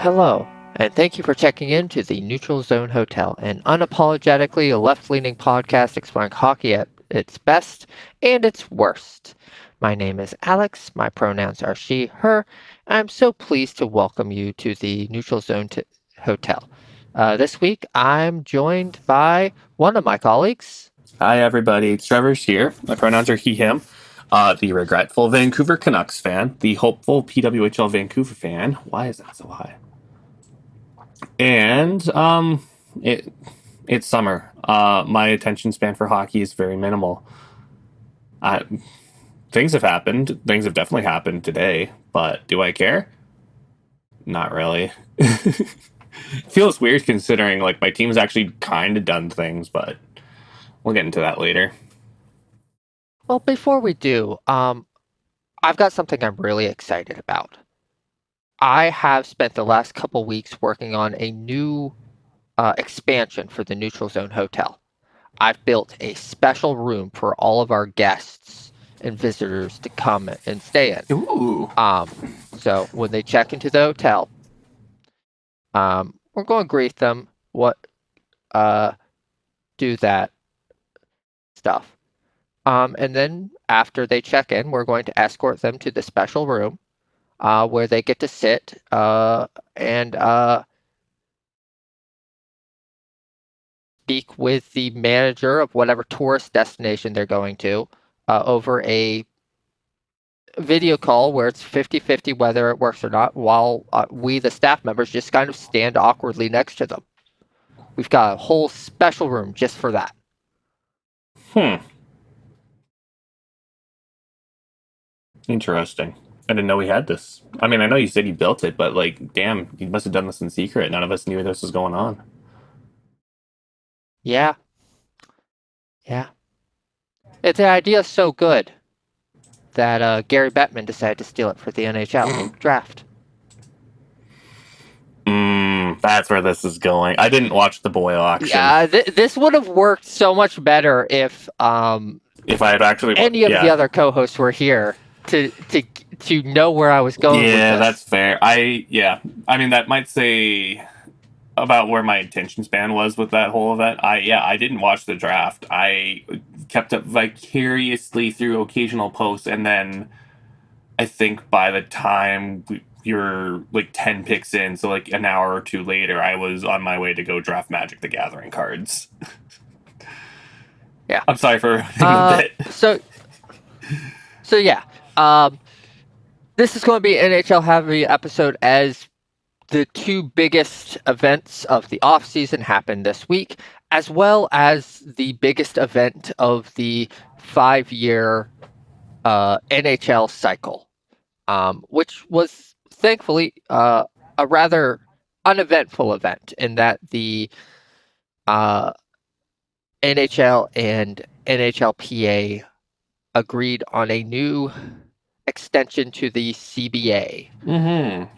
Hello, and thank you for checking in to the Neutral Zone Hotel, an unapologetically left-leaning podcast exploring hockey at its best and its worst. My name is Alex, my pronouns are she, her, and I'm so pleased to welcome you to the Neutral Zone Hotel. This week, I'm joined by one of my colleagues. Hi, everybody. Trevor's here. My pronouns are he, him. The regretful Vancouver Canucks fan. The hopeful PWHL Vancouver fan. Why is that so high? And it's summer. My attention span for hockey is very minimal. Things have happened. Things have definitely happened today. But do I care? Not really. Feels weird considering like my team's actually kind of done things, but we'll get into that later. Well, before we do, I've got something I'm really excited about. I have spent the last couple weeks working on a new expansion for the Neutral Zone Hotel. I've built a special room for all of our guests and visitors to come and stay in. Ooh. So when they check into the hotel, we're going to greet them, do that stuff. And then after they check in, we're going to escort them to the special room where they get to sit and speak with the manager of whatever tourist destination they're going to over a video call where it's 50-50 whether it works or not, while we, the staff members, just kind of stand awkwardly next to them. We've got a whole special room just for that. Interesting. I didn't know we had this. I mean, I know you said you built it, but like, damn, you must have done this in secret. None of us knew this was going on. Yeah. The idea is so good that Gary Bettman decided to steal it for the NHL draft. That's where this is going. I didn't watch the boy auction. Yeah, this would have worked so much better if I had actually any of the other co-hosts were here to know where I was going. Yeah, that's fair. I mean, that might say about where my attention span was with that whole event. I didn't watch the draft. I kept up vicariously through occasional posts, and then I think by the time we were like 10 picks in, so like an hour or two later, I was on my way to go draft Magic the Gathering cards. Yeah. I'm sorry for a bit. So yeah. This is going to be an NHL heavy episode as the two biggest events of the offseason happened this week, as well as the biggest event of the 5-year NHL cycle, which was thankfully a rather uneventful event in that the NHL and NHLPA agreed on a new extension to the CBA.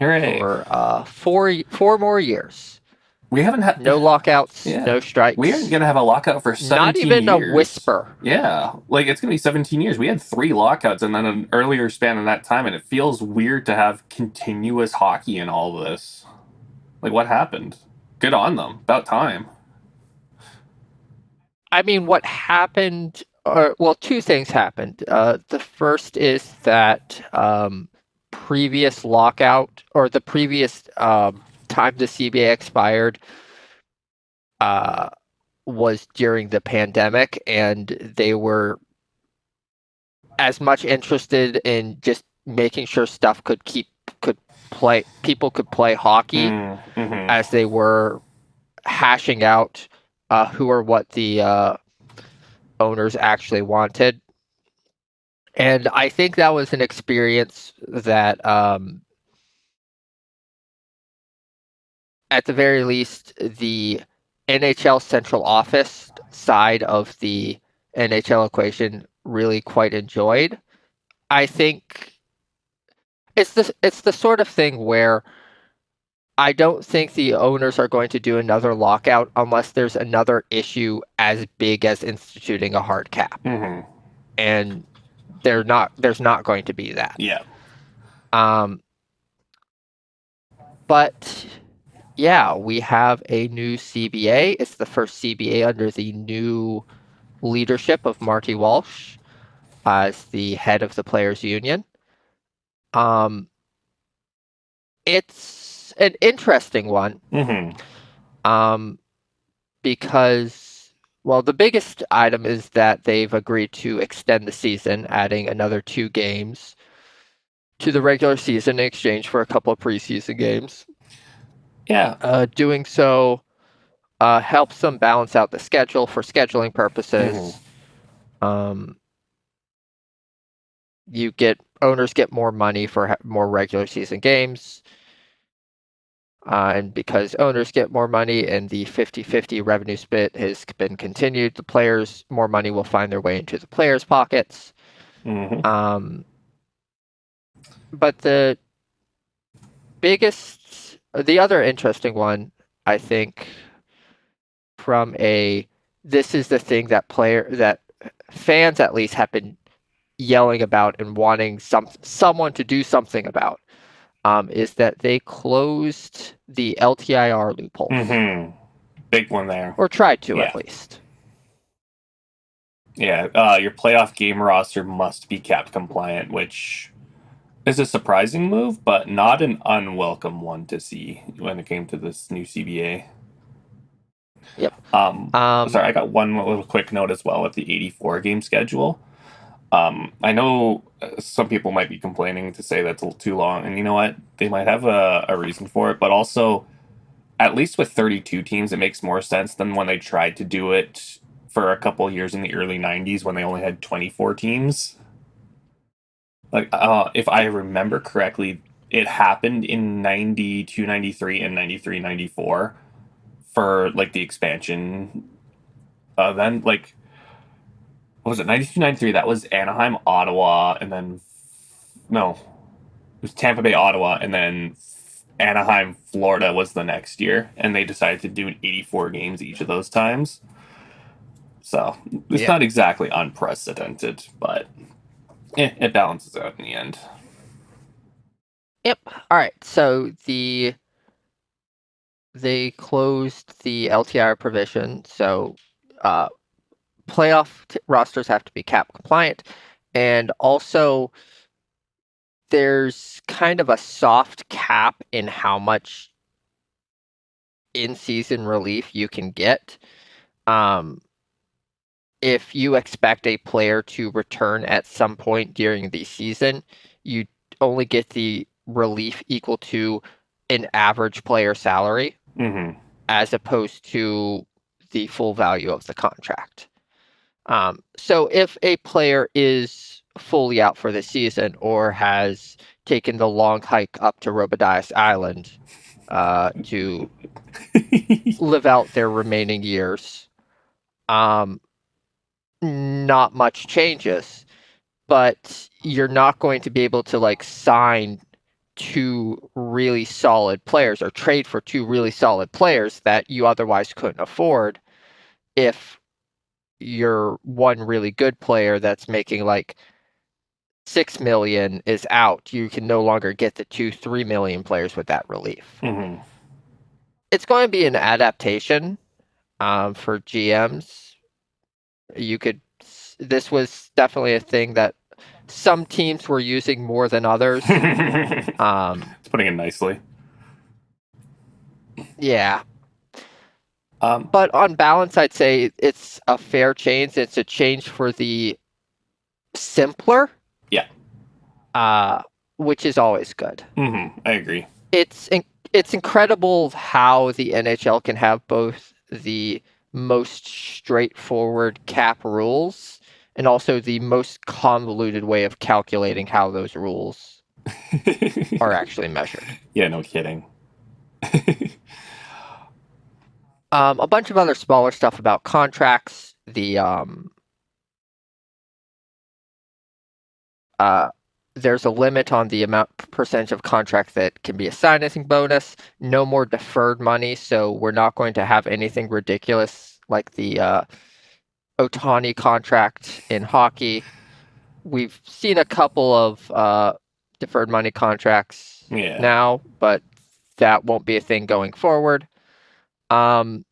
Hooray. For 4 more years. We haven't had no lockouts, no strikes. We aren't gonna have a lockout for 17 years. Not even a whisper. Yeah, like it's gonna be 17 years. We had 3 lockouts and then an earlier span in that time, and it feels weird to have continuous hockey in all of this. Like, what happened? Good on them. About time. I mean, what happened? Two things happened. The first is that previous lockout, or the previous time the CBA expired, was during the pandemic, and they were as much interested in just making sure stuff people could play hockey as they were hashing out who or what the owners actually wanted. And I think that was an experience that at the very least the NHL central office side of the NHL equation really quite enjoyed. I think it's the sort of thing where I don't think the owners are going to do another lockout unless there's another issue as big as instituting a hard cap. And there's not going to be that. Yeah. But yeah, we have a new CBA. It's the first CBA under the new leadership of Marty Walsh as the head of the players' union. Um, it's an interesting one. Mm-hmm. Um, because, well, the biggest item is that they've agreed to extend the season, adding another 2 games to the regular season in exchange for a couple of preseason games. Yeah. Doing so helps them balance out the schedule for scheduling Mm-hmm. purposes. Um, owners get more money for more regular season games. And because owners get more money and the 50-50 revenue split has been continued, the players, more money will find their way into the players' pockets. Mm-hmm. Um, but the other interesting one, I think, from this is the thing that fans at least have been yelling about and wanting someone to do something about, is that they closed the LTIR loopholes, Mm-hmm. Big one there. or tried to at Yeah. least. Yeah. Your playoff game roster must be cap compliant, which is a surprising move, but not an unwelcome one to see when it came to this new CBA. Yep. Um, Um, Sorry, I got one little quick note as well with the 84 game schedule. I know some people might be complaining to say that's a little too long, and you know what? They might have a reason for it, but also, at least with 32 teams, it makes more sense than when they tried to do it for a couple years in the early 90s when they only had 24 teams. Like, if I remember correctly, it happened in 92, 93, and 93, 94 for like the expansion. Then, like, what was it, 92, 93? That was Anaheim, Ottawa, and then, no, it was Tampa Bay, Ottawa, and then Anaheim, Florida was the next year. And they decided to do 84 games each of those times. So it's yeah. not exactly unprecedented, but it balances out in the end. Yep. All right. So they closed the LTIR provision. So uh, rosters have to be cap compliant, and also there's kind of a soft cap in how much in-season relief you can get. Um, if you expect a player to return at some point during the season, you only get the relief equal to an average player salary Mm-hmm. as opposed to the full value of the contract. So if a player is fully out for the season or has taken the long hike up to Robadias Island to live out their remaining years, um, not much changes. But you're not going to be able to like sign 2 really solid players or trade for 2 really solid players that you otherwise couldn't afford if your one really good player that's making like 6 million is out. You can no longer get the 2-3 million players with that relief. Mm-hmm. It's going to be an adaptation for GMs. You could. This was definitely a thing that some teams were using more than others. It's putting it nicely. Yeah, Um, but on balance, I'd say it's a fair change. It's a change for the simpler, yeah. uh, which is always good. Mm-hmm. I agree. It's it's incredible how the NHL can have both the most straightforward cap rules and also the most convoluted way of calculating how those rules are actually measured. Yeah, no kidding. A bunch of other smaller stuff about contracts. Uh, there's a limit on the percentage of contract that can be a signing bonus. No more deferred money, so we're not going to have anything ridiculous like the Ohtani contract in hockey. We've seen a couple of deferred money contracts Yeah. now, but that won't be a thing going forward. Some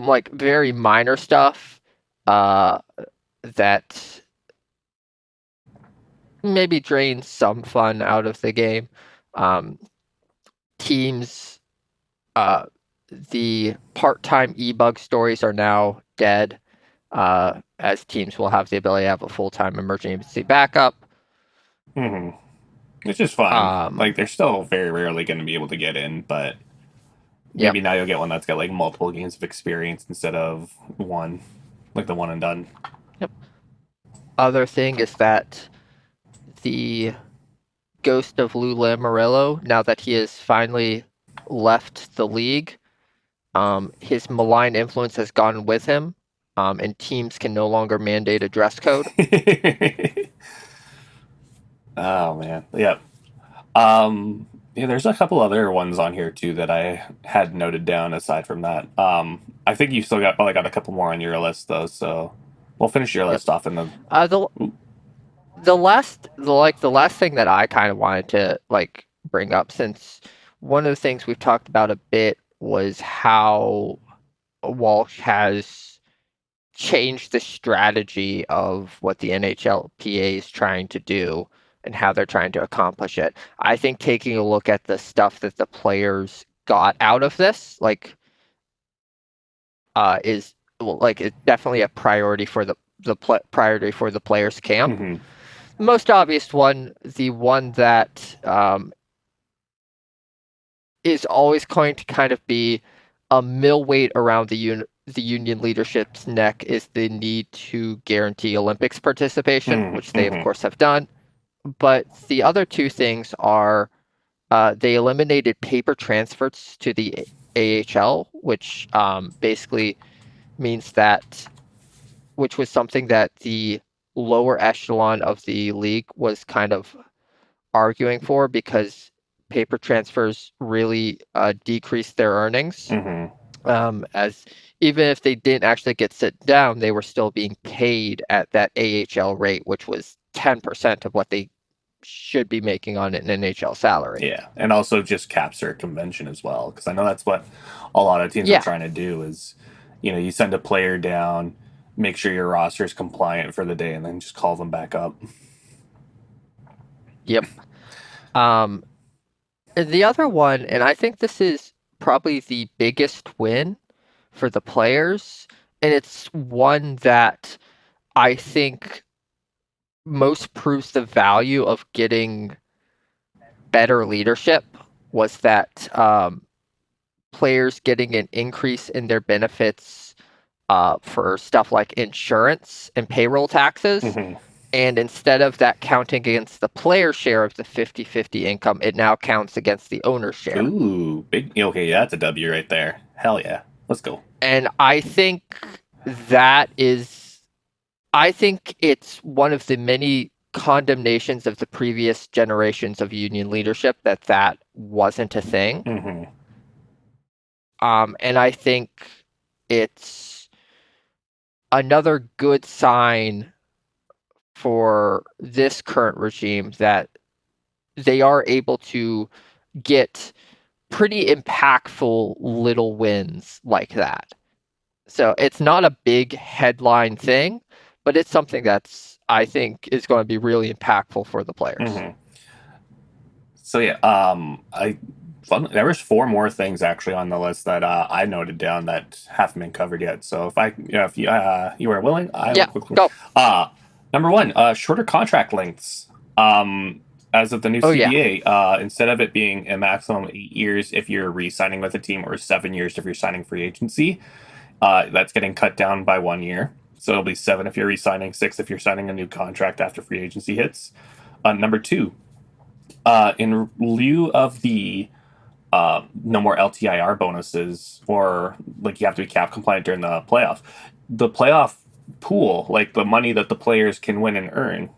like very minor stuff that maybe drains some fun out of the game. Teams, the part-time e-bug stories are now dead, as teams will have the ability to have a full-time emergency backup. Mm-hmm. It's just fine. Um, Like they're still very rarely going to be able to get in, but yep, maybe now you'll get one that's got like multiple games of experience instead of one, like the one and done. yep. Other thing is that the ghost of Lou Lamoriello, now that he has finally left the league, his malign influence has gone with him, and teams can no longer mandate a dress code. Oh man, yep. Yeah, there's a couple other ones on here too that I had noted down aside from that. I think you still probably got a couple more on your list though, so we'll finish your Yep. list off in the. The the last thing that I kind of wanted to like bring up, since one of the things we've talked about a bit was how Walsh has changed the strategy of what the NHLPA is trying to do and how they're trying to accomplish it. I think taking a look at the stuff that the players got out of this, like, is well, like it's definitely a priority for priority for the players' camp. Mhm. Most obvious one, the one that is always going to kind of be a millweight around the union leadership's neck, is the need to guarantee Olympics participation, which they of Mhm. course have done. But the other two things are, they eliminated paper transfers to the AHL, which basically means that, which was something that the lower echelon of the league was kind of arguing for, because paper transfers really decreased their earnings. Mhm. As even if they didn't actually get sit down, they were still being paid at that AHL rate, which was 10% of what they should be making on an NHL salary. Yeah, and also just capture convention as well, because I know that's what a lot of teams are Yeah, trying to do. Is you send a player down, make sure your roster is compliant for the day, and then just call them back up. yep. Um, and the other one, and I think this is probably the biggest win for the players, and it's one that I think most proves the value of getting better leadership, was that players getting an increase in their benefits for stuff like insurance and payroll taxes. Mhm. And instead of that counting against the player share of the 50-50 income, it now counts against the owner's share. Ooh, big. Okay, yeah, that's a W right there. Hell yeah, let's go. And I think that is, I think it's one of the many condemnations of the previous generations of union leadership that that wasn't a thing. Mhm. And I think it's another good sign for this current regime that they are able to get pretty impactful little wins like that. So it's not a big headline thing, but it's something that's, I think, is going to be really impactful for the players. Mhm. So yeah, there was four more things actually on the list that I noted down that haven't been covered yet. So if you are willing, I will Yeah, quickly. go. Number one, shorter contract lengths. As of the new Oh, yeah. CBA, instead of it being a maximum 8 years if you're re-signing with a team or 7 years if you're signing free agency, that's getting cut down by 1 year. So it'll be 7 if you're re-signing, 6 if you're signing a new contract after free agency hits. Number two, in lieu of the no more LTIR bonuses, or like you have to be cap compliant during the playoffs, the playoff pool, like the money that the players can win and earn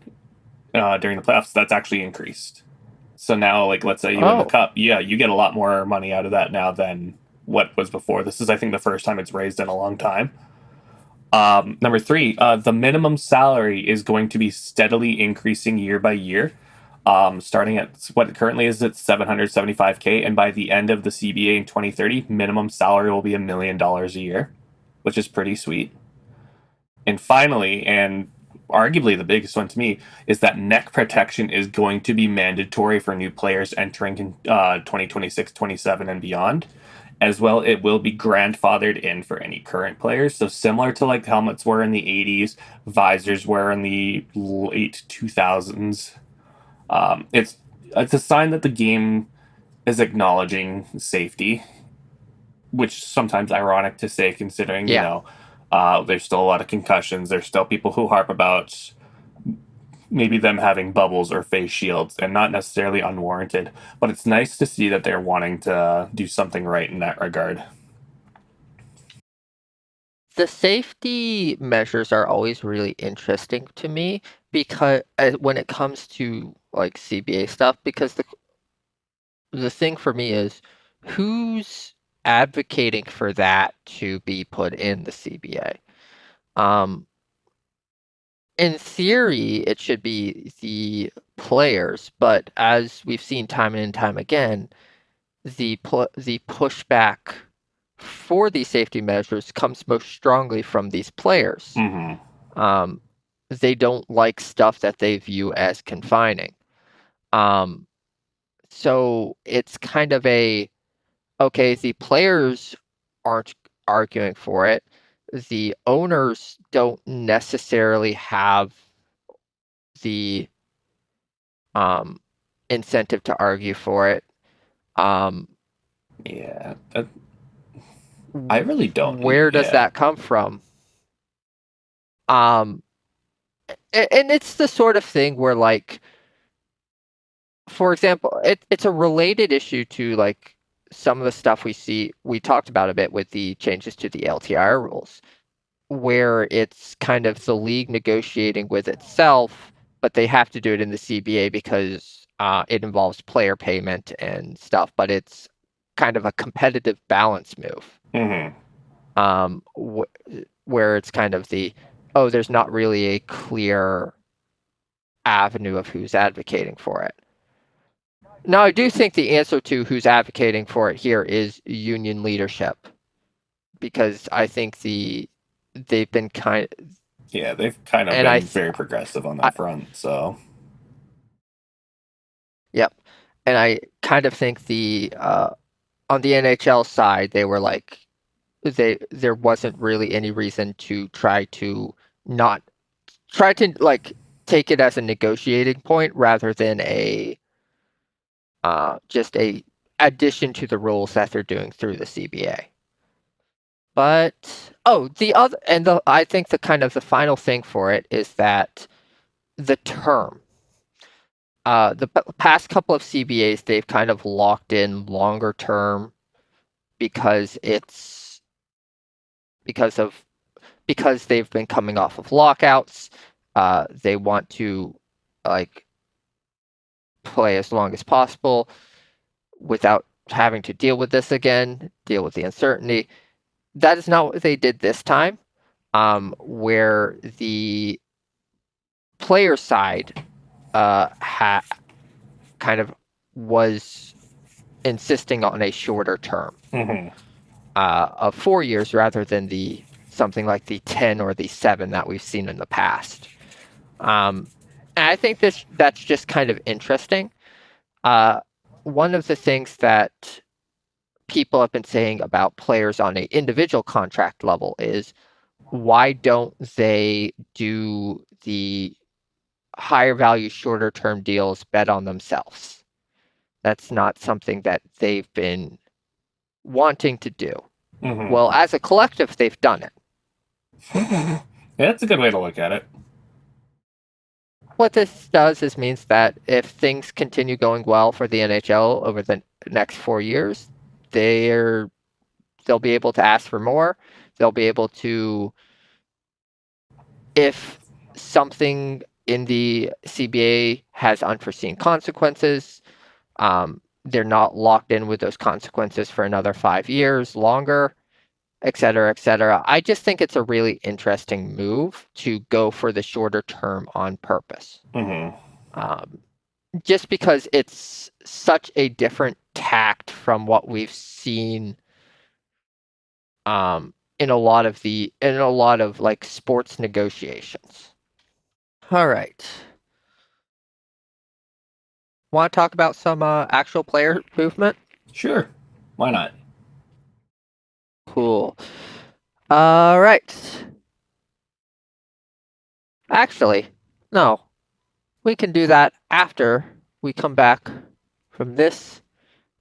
during the playoffs, that's actually increased. So now, like, let's say you win the Oh, cup, yeah, you get a lot more money out of that now than what was before. This is, I think, the first time it's raised in a long time. Number three, the minimum salary is going to be steadily increasing year by year. Starting at what it currently is at 775K, and by the end of the CBA in 2030, minimum salary will be $1 million a year, which is pretty sweet. And finally, and arguably the biggest one to me, is that neck protection is going to be mandatory for new players entering in 2026, 27, and beyond. As well, it will be grandfathered in for any current players. So similar to like helmets were in the 80s, visors were in the late 2000s. It's a sign that the game is acknowledging safety, which is sometimes ironic to say considering, Yeah. there's still a lot of concussions. There's still people who harp about maybe them having bubbles or face shields and not necessarily unwarranted. But it's nice to see that they're wanting to do something right in that regard. The safety measures are always really interesting to me because when it comes to like CBA stuff, because the thing for me is who's advocating for that to be put in the CBA? Um, in theory, it should be the players, but as we've seen time and time again, the pushback for these safety measures comes most strongly from these players. Mm-hmm. Um, they don't like stuff that they view as confining. Um, so it's kind of okay, the players aren't arguing for it. The owners don't necessarily have the um, incentive to argue for it. Um, Yeah, I really don't. where does Yeah. that come from? Um, and it's the sort of thing where, like, for example, it's a related issue to like some of the stuff we talked about a bit with the changes to the LTIR rules, where it's kind of the league negotiating with itself, but they have to do it in the CBA because it involves player payment and stuff, but it's kind of a competitive balance move. Mm-hmm. um, wh- where it's kind of there's not really a clear avenue of who's advocating for it. Now, I do think the answer to who's advocating for it here is union leadership, because I think they've been Yeah, they've kind of and been very progressive on I that front. So, yep, and I kind of think on the NHL side they were like there wasn't really any reason to not try to like take it as a negotiating point rather than a just a addition to the rules that they're doing through the CBA. But the other and the I think the kind of the final thing for it is that the term. Past couple of CBAs they've kind of locked in longer term because it's because of because they've been coming off of lockouts. They want to like play as long as possible without having to deal with this again, deal with the uncertainty. That is not what they did this time, where the player side kind of was insisting on a shorter term mm-hmm. of 4 years rather than the something like the 10 or the 7 that we've seen in the past. And I think that's just kind of interesting. One of the things that people have been saying about players on an individual contract level is why don't they do the higher value, shorter term deals bet on themselves? That's not something that they've been wanting to do. Mm-hmm. Well, as a collective, they've done it. Yeah, that's a good way to look at it. What this does is means that if things continue going well for the NHL over the next 4 years, they'll be able to ask for more. They'll be able to, if something in the CBA has unforeseen consequences, they're not locked in with those consequences for another 5 years longer, et cetera, et cetera. I just think it's a really interesting move to go for the shorter term on purpose. Mm-hmm. Um, just because it's such a different tact from what we've seen in a lot of like sports negotiations. All right. Want to talk about some actual player movement? Sure. Why not? Cool. All right. Actually, no. We can do that after we come back from this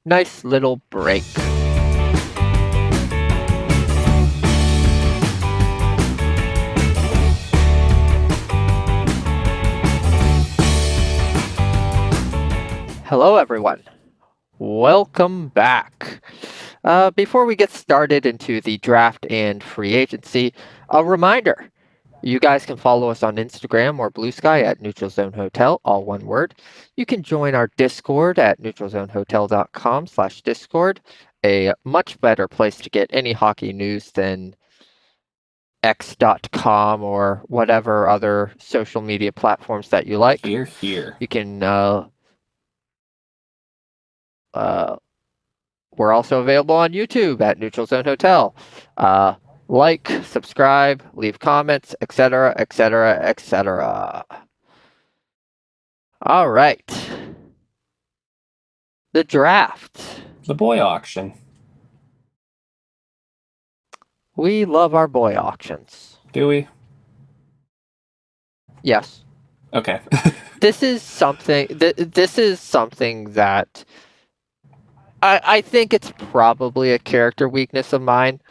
nice little break. Hello, everyone. Welcome back. Before we get started into the draft and free agency, a reminder. You guys can follow us on Instagram or Bluesky at Neutral Zone Hotel, all one word. You can join our Discord at neutralzonehotel.com/Discord, a much better place to get any hockey news than x.com or whatever other social media platforms that you like. Here. You can we're also available on YouTube at Neutral Zone Hotel. Like, subscribe, leave comments, etc., etc., etc. All right. The draft. The boy auction. We love our boy auctions. Do we? Yes. Okay. This is something that I think it's probably a character weakness of mine,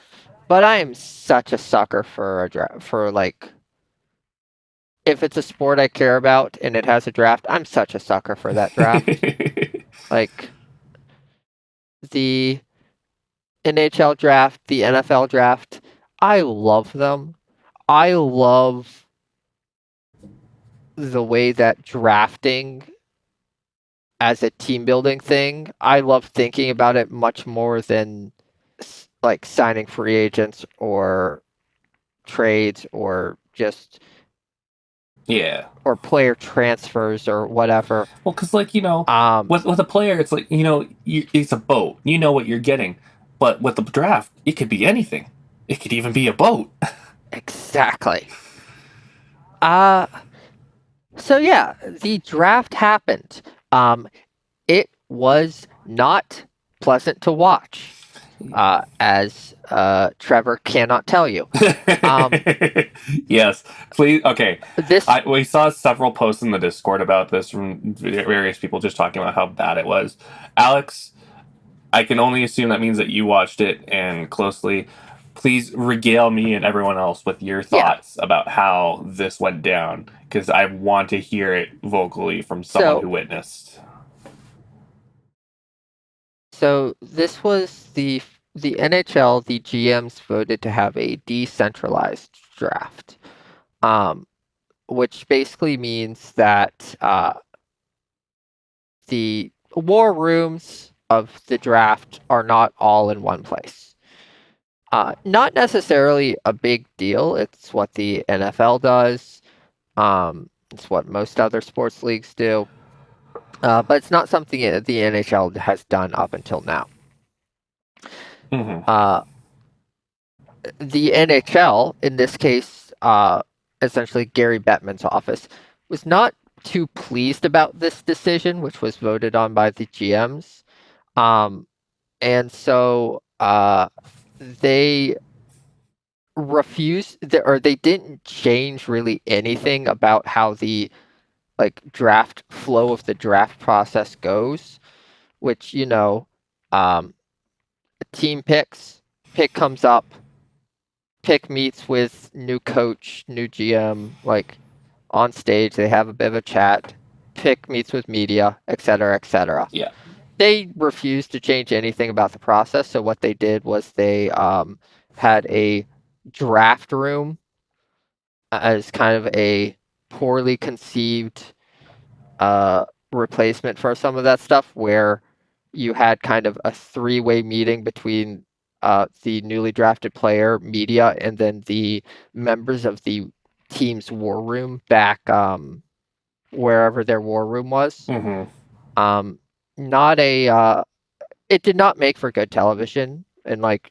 but I am such a sucker for a draft, for like, if it's a sport I care about and it has a draft, I'm such a sucker for that draft. Like the NHL draft, the NFL draft, I love them. I love the way that drafting as a team building thing, I love thinking about it much more than like signing free agents or trades or just Yeah. or player transfers or whatever. Well, because like with a player, it's like it's a boat. You know what you're getting, but with the draft, it could be anything. It could even be a boat. Exactly. So yeah, the draft happened. It was not pleasant to watch, as Trevor cannot tell you. Yes, please. Okay, This, we saw several posts in the Discord about this from various people just talking about how bad it was. Alex, I can only assume that means that you watched it and closely. Please regale me and everyone else with your yeah. thoughts about how this went down, because I want to hear it vocally from someone who witnessed. So this was the NHL. The GMs voted to have a decentralized draft, which basically means that the war rooms of the draft are not all in one place. Not necessarily a big deal. It's what the NFL does. It's what most other sports leagues do. But it's not something the NHL has done up until now. Mm-hmm. The NHL, in this case, essentially Gary Bettman's office, was not too pleased about this decision, which was voted on by the GMs. And so they refused, or they didn't change really anything about how the draft flow of the draft process goes, which, team pick comes up, pick meets with new coach, new GM, like on stage, they have a bit of a chat, pick meets with media, etc., etc. Yeah. They refused to change anything about the process, so what they did was they had a draft room as kind of a poorly conceived replacement for some of that stuff, where you had kind of a three-way meeting between the newly drafted player, media, and then the members of the team's war room back wherever their war room was. Mm-hmm. Not it did not make for good television, and like,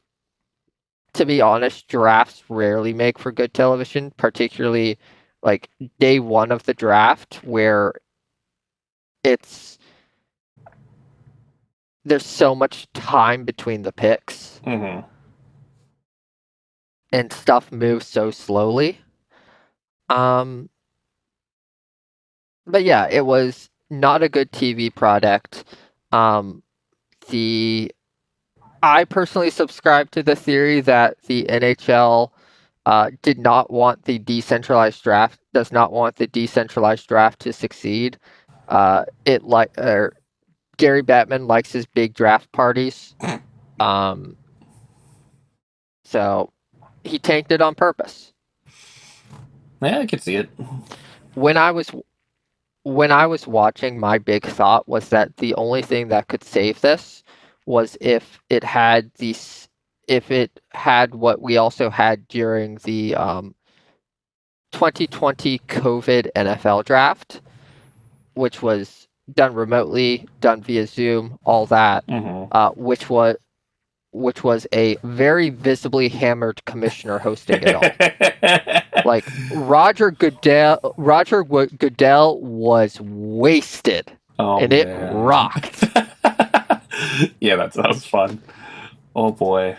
to be honest, drafts rarely make for good television, particularly like day one of the draft, where it's there's so much time between the picks Mm-hmm. and stuff moves so slowly. But yeah, it was not a good TV product. Um, the I personally subscribe to the theory that the NHL did not want the decentralized draft, does not want the decentralized draft to succeed. Gary Bettman likes his big draft parties, um, so he tanked it on purpose. Yeah, I could see it. When I was when I was watching, my big thought was that the only thing that could save this was if it had what we also had during the 2020 COVID NFL draft, which was done remotely, done via Zoom, all that, Mm-hmm. Which was a very visibly hammered commissioner hosting it all. Like Roger Goodell was wasted, Oh and it man. rocked. Yeah, that sounds fun. Oh boy.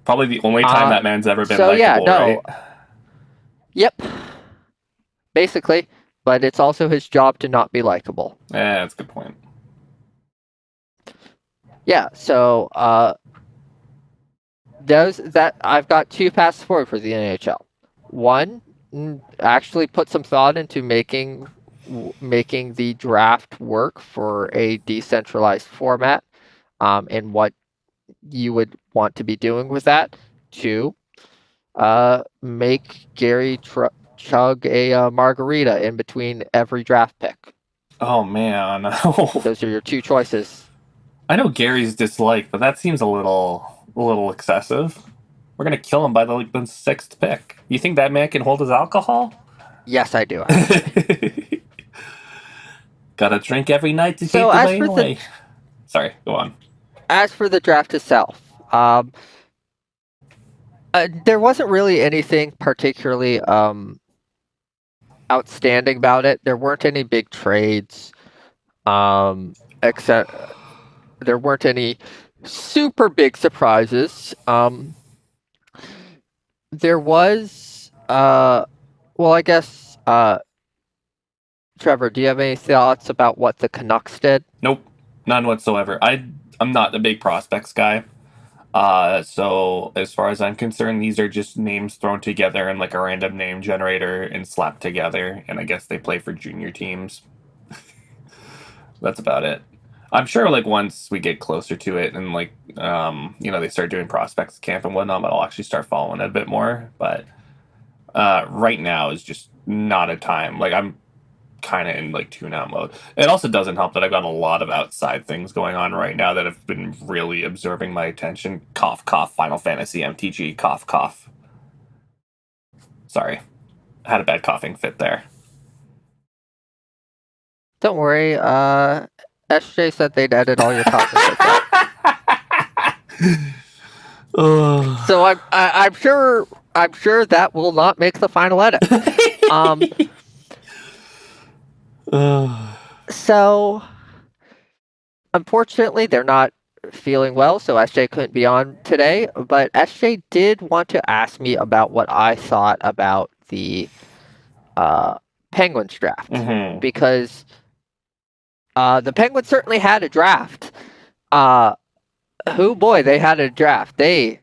Probably the only time that man's ever been So yeah, likable, no, right? yep, basically, but it's also his job to not be likable. Yeah, that's a good point. Yeah, so I've got two paths forward for the NHL. One, actually put some thought into making the draft work for a decentralized format, and what you would want to be doing with that. Two, make Gary chug a margarita in between every draft pick. Oh man. Those are your two choices. I know Gary's dislike, but that seems a little excessive. We're gonna kill him by the sixth pick. You think that man can hold his alcohol? Yes, I do, actually. Gotta drink every night to keep So the pain away. Sorry, go on. as for the draft itself, there wasn't really anything particularly outstanding about it. There weren't any big trades, except there weren't any super big surprises. There was, well, I guess, Trevor, do you have any thoughts about what the Canucks did? Nope, none whatsoever. I'm not a big prospects guy. So as far as I'm concerned, these are just names thrown together in like a random name generator and slapped together, and I guess they play for junior teams. That's about it. I'm sure like once we get closer to it and like they start doing prospects camp and whatnot, I'll actually start following it a bit more. But right now is just not a time. Like I'm kind of in like tune out mode. It also doesn't help that I've got a lot of outside things going on right now that have been really absorbing my attention. Cough, cough. Final Fantasy MTG. Cough, cough. Sorry, I had a bad coughing fit there. Don't worry, SJ said they'd edit all your comments out. So I'm sure that will not make the final edit. So unfortunately, they're not feeling well, so SJ couldn't be on today. But SJ did want to ask me about what I thought about the Penguins draft, because the Penguins certainly had a draft. They had a draft. They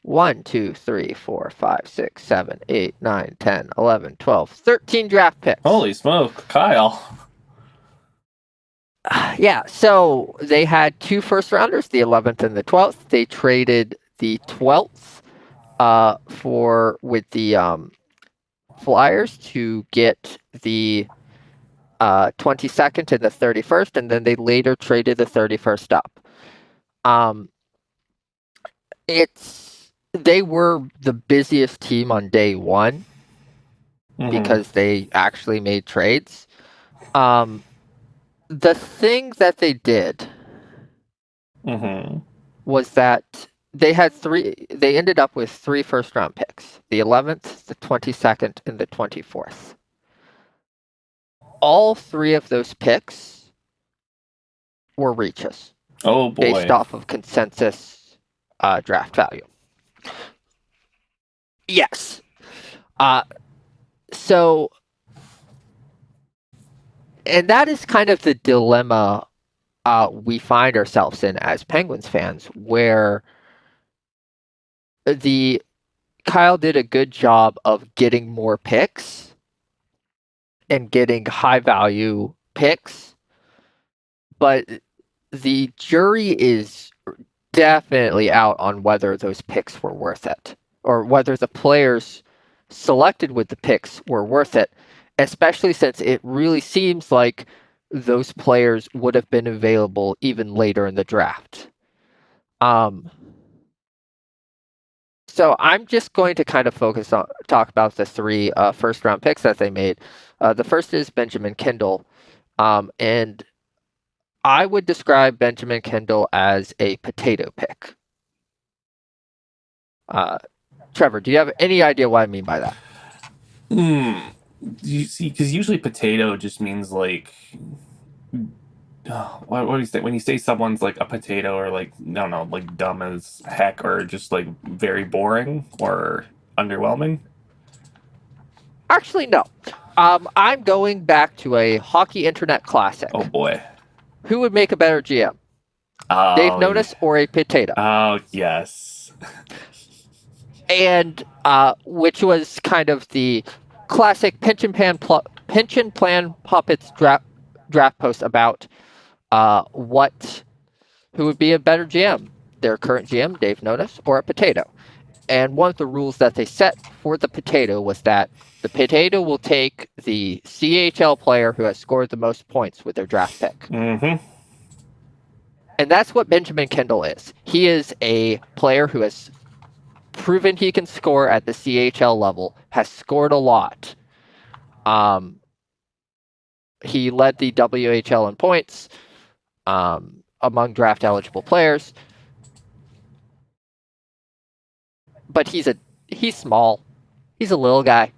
1, 2, 3, 4, 5, 6, 7, 8, 9, 10, 11, 12, 13 draft picks. Holy smoke, Kyle. Yeah, so they had two first rounders, the 11th and the 12th. They traded the 12th with the Flyers to get the 22nd and the 31st, and then they later traded the 31st up. They were the busiest team on day one. Mm-hmm. because they actually made trades. Um, the thing that they did Mm-hmm. was that they ended up with 3 first round picks: the 11th, the 22nd, and the 24th. All 3 of those picks were reaches Oh based boy. off of consensus draft value. Yes. Uh, so, and that is kind of the dilemma we find ourselves in as Penguins fans, where the Kyle did a good job of getting more picks and getting high value picks, but the jury is definitely out on whether those picks were worth it or whether the players selected with the picks were worth it, especially since it really seems like those players would have been available even later in the draft. Um, so I'm just going to kind of talk about the 3 first round picks that they made. The first is Benjamin Kendall, and I would describe Benjamin Kendall as a potato pick. Uh, Trevor, do you have any idea what I mean by that? Hmm. You see, because usually potato just means like, oh, what do you say when you say someone's like a potato or like I don't know, like dumb as heck or just like very boring or underwhelming? Actually, no. I'm going back to a hockey internet Oh classic. boy. Who would make a better GM, Dave Oh, Notice or a potato? oh yes. And which was kind of the classic pension plan puppets draft post about what who would be a better GM, their current GM, Dave Notice, or a potato. And one of the rules that they set for the potato was that the potato will take the CHL player who has scored the most points with their draft pick. Mm-hmm. And that's what Benjamin Kendall is. He is a player who has proven he can score at the CHL level, has scored a lot. Um, he led the WHL in points among draft eligible players, but he's small. He's a little guy.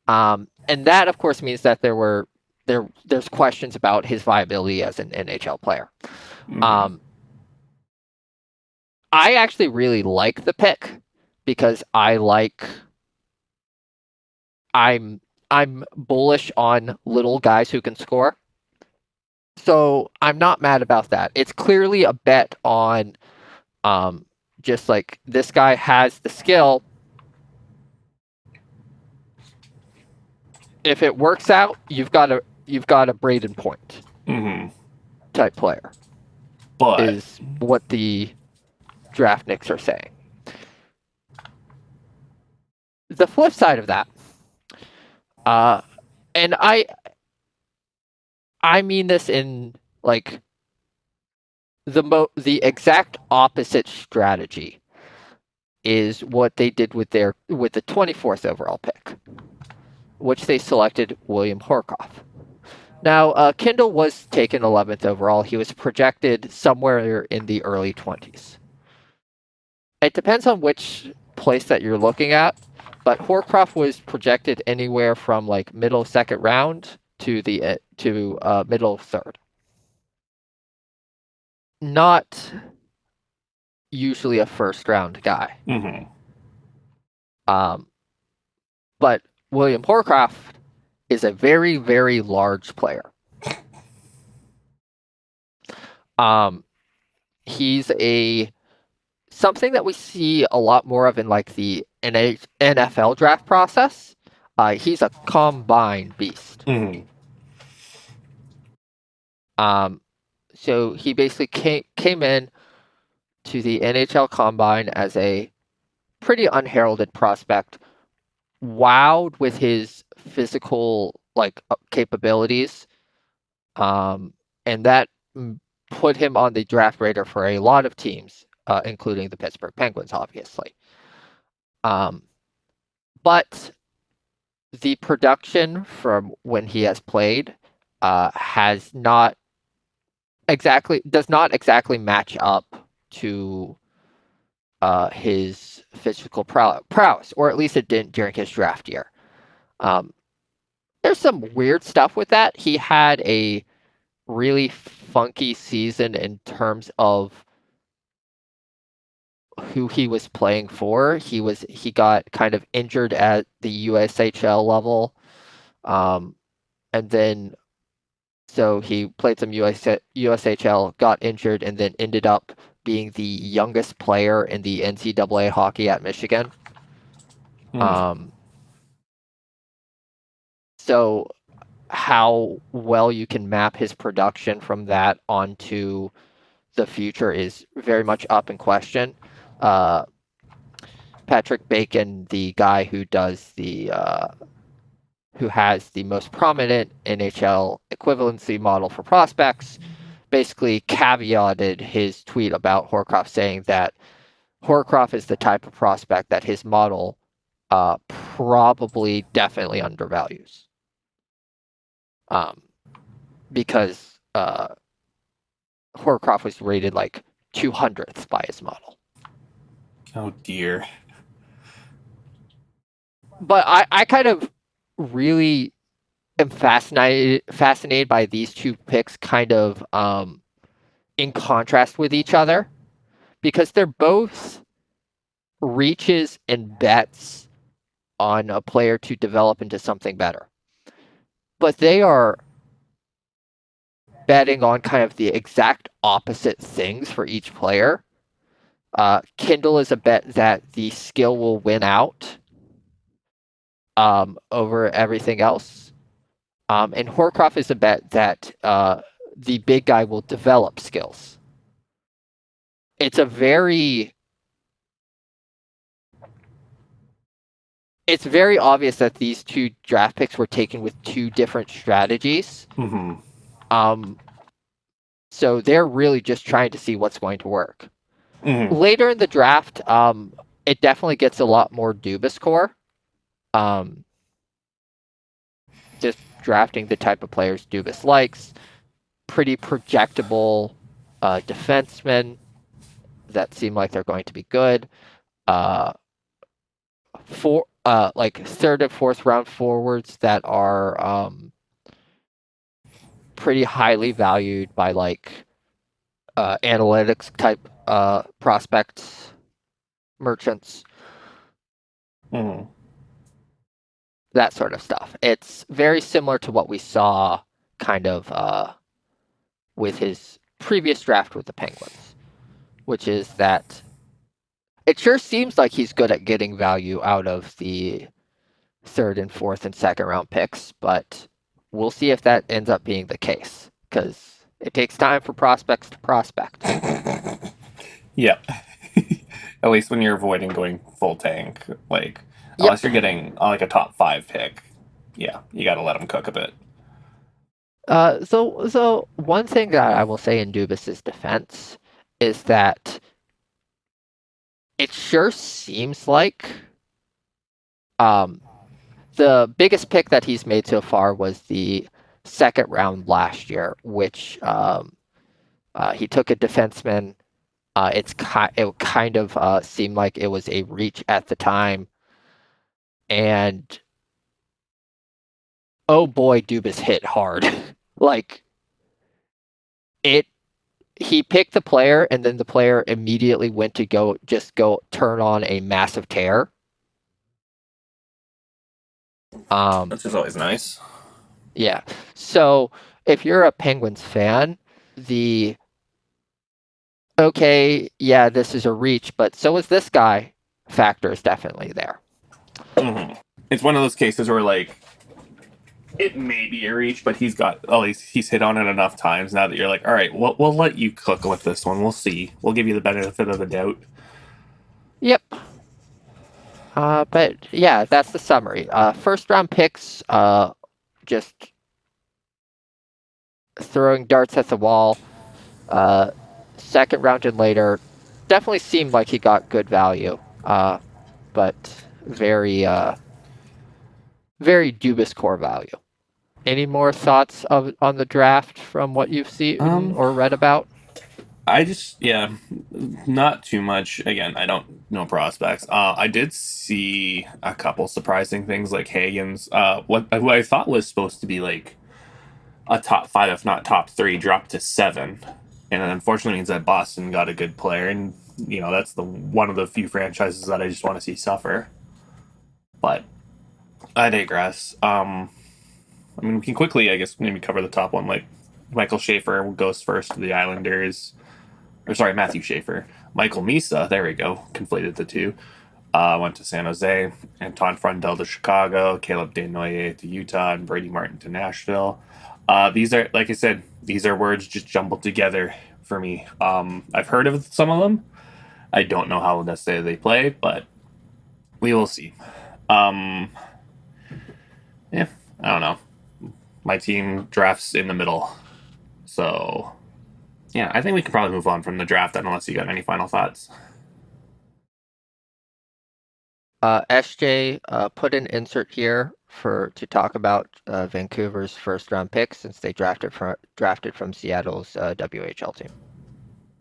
And that, of course, means that there's questions about his viability as an NHL player. Mm-hmm. Um, I actually really like the pick because I'm I'm bullish on little guys who can score. So I'm not mad about that. It's clearly a bet on um, just like this guy has the skill. If it works out, you've got a Braden Point Mm-hmm. type player But is what the draft nicks are saying. The flip side of that, uh, and I mean this in like the exact opposite strategy is what they did with the 24th overall pick, which they selected William Horkoff. Now, Kindle was taken 11th overall. He was projected somewhere in the early 20s. It depends on which place that you're looking at, but Horcroft was projected anywhere from like middle second round to the to middle third. Not usually a first round guy. mm-hmm. Um, but William Horcroft is a very, very large player. Um, he's a something that we see a lot more of in like the NFL draft process. He's a combine beast. Mm-hmm. Um, so he basically came in to the NHL combine as a pretty unheralded prospect, wowed with his physical like capabilities, and that put him on the draft radar for a lot of teams, including the Pittsburgh Penguins, obviously. Um, but the production from when he has played has not does not exactly match up to his physical prowess, or at least it didn't during his draft year. Um, there's some weird stuff with that. He had a really funky season in terms of who he was playing for. He got kind of injured at the USHL level, and then so he played some USHL, got injured, and then ended up being the youngest player in the NCAA hockey at Michigan. So how well you can map his production from that onto the future is very much up in question. Patrick Bacon, the guy who does who has the most prominent NHL equivalency model for prospects, basically caveated his tweet about Horcoff, saying that Horcoff is the type of prospect that his model probably definitely undervalues. Because Horcoff was rated like 200th by his model. Oh dear. But I kind of really am fascinated by these two picks kind of in contrast with each other, because they're both reaches and bets on a player to develop into something better. But they are betting on kind of the exact opposite things for each player. Kindle is a bet that the skill will win out over everything else. And Horcoff is a bet that the big guy will develop skills. It's very obvious that these two draft picks were taken with two different strategies. So they're really just trying to see what's going to work. Later in the draft, it definitely gets a lot more Dubas core. Just drafting the type of players Dubas likes. Pretty projectable defensemen that seem like they're going to be good. Like third and fourth round forwards that are pretty highly valued by like analytics type prospects, merchants. That sort of stuff. It's very similar to what we saw kind of with his previous draft with the Penguins, which is that it sure seems like he's good at getting value out of the third and fourth and second round picks, but we'll see if that ends up being the case, because it takes time for prospects to prospect. Yeah. At least when you're avoiding going full tank, like unless you're getting like a top 5 pick, yeah, you got to let them cook a bit. So one thing that I will say in Dubas's defense is that it sure seems like the biggest pick that he's made so far was the second round last year, which he took a defenseman. It kind of seemed like it was a reach at the time, and oh boy, Dubas hit hard. Like he picked the player, and then the player immediately went to go turn on a massive tear. That's just always nice. Yeah. So if you're a Penguins fan, okay, yeah, this is a reach, but so is this guy factor is definitely there. It's one of those cases where like it may be a reach, but he's hit on it enough times now that you're like, all right, we'll let you cook with this one. We'll see. We'll give you the benefit of the doubt. Yep. But yeah, that's the summary. First round picks, just throwing darts at the wall. Second round and later, definitely seemed like he got good value. But very very dubious core value. Any more thoughts on the draft from what you've seen Um, or read about? I just, yeah, not too much. Again, I don't know prospects. I did see a couple surprising things like Hagen's, who I thought was supposed to be like a top five, if not top three, dropped to seven, and it unfortunately means that Boston got a good player, and that's the one of the few franchises that I just want to see suffer. But I digress. I mean, we can quickly, I guess, maybe cover the top one. Like Michael Schaefer goes first to the Islanders, or sorry, Matthew Schaefer. Michael Misa, there we go, conflated the two. Went to San Jose. Anton Frundell to Chicago. Caleb Desnoyers to Utah, and Brady Martin to Nashville. These are, like I said, these are words just jumbled together for me. I've heard of some of them. I don't know how necessarily they play, but we will see. Um, yeah, I don't know. My team drafts in the middle, so yeah, I think we can probably move on from the draft unless you got any final thoughts. SJ put an insert here to talk about Vancouver's first round pick since they drafted from Seattle's WHL team.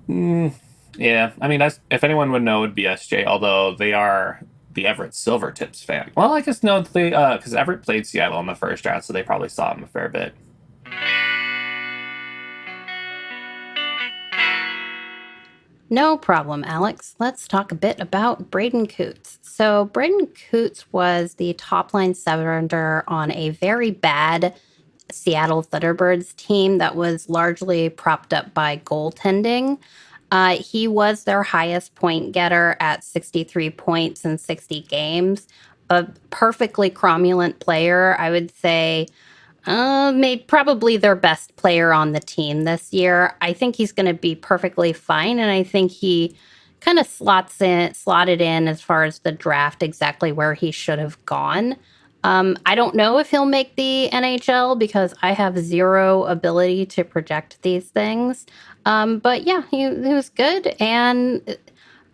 Mm, yeah, I mean, if anyone would know, it'd be SJ. Although they are the Everett Silvertips fan. Well, I guess no, they because Everett played Seattle in the first round, so they probably saw him a fair bit. No problem, Alex. Let's talk a bit about Braden Coots. So, Braden Coots was the top line setter on a very bad Seattle Thunderbirds team that was largely propped up by goaltending. He was their highest point getter at 63 points in 60 games. A perfectly cromulent player, I would say. Maybe probably their best player on the team this year. I think he's going to be perfectly fine, and I think he kind of slotted in as far as the draft exactly where he should have gone. I don't know if he'll make the NHL because I have zero ability to project these things. But yeah, he was good, and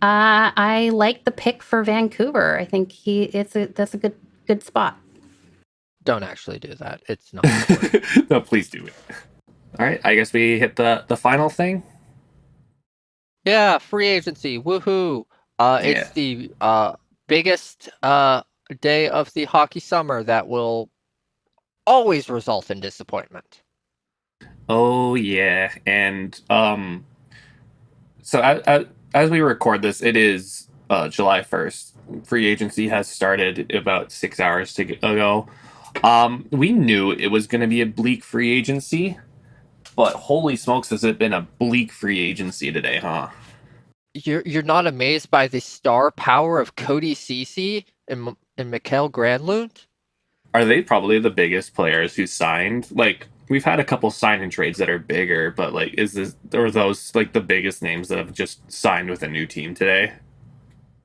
I like the pick for Vancouver. I think that's a good spot. Don't actually do that. It's not important. No, please do it. All right, I guess we hit the final thing. Yeah, free agency. Woohoo. It's Yeah. the biggest day of the hockey summer that will always result in disappointment. Oh yeah, and so as we record this, it is July 1st. Free agency has started about 6 hours ago. We knew it was going to be a bleak free agency, but holy smokes, has it been a bleak free agency today, huh? You're not amazed by the star power of Cody Ceci and Mikael Granlund? Are they probably the biggest players who signed? Like, we've had a couple sign and trades that are bigger, but like, is this or those like the biggest names that have just signed with a new team today?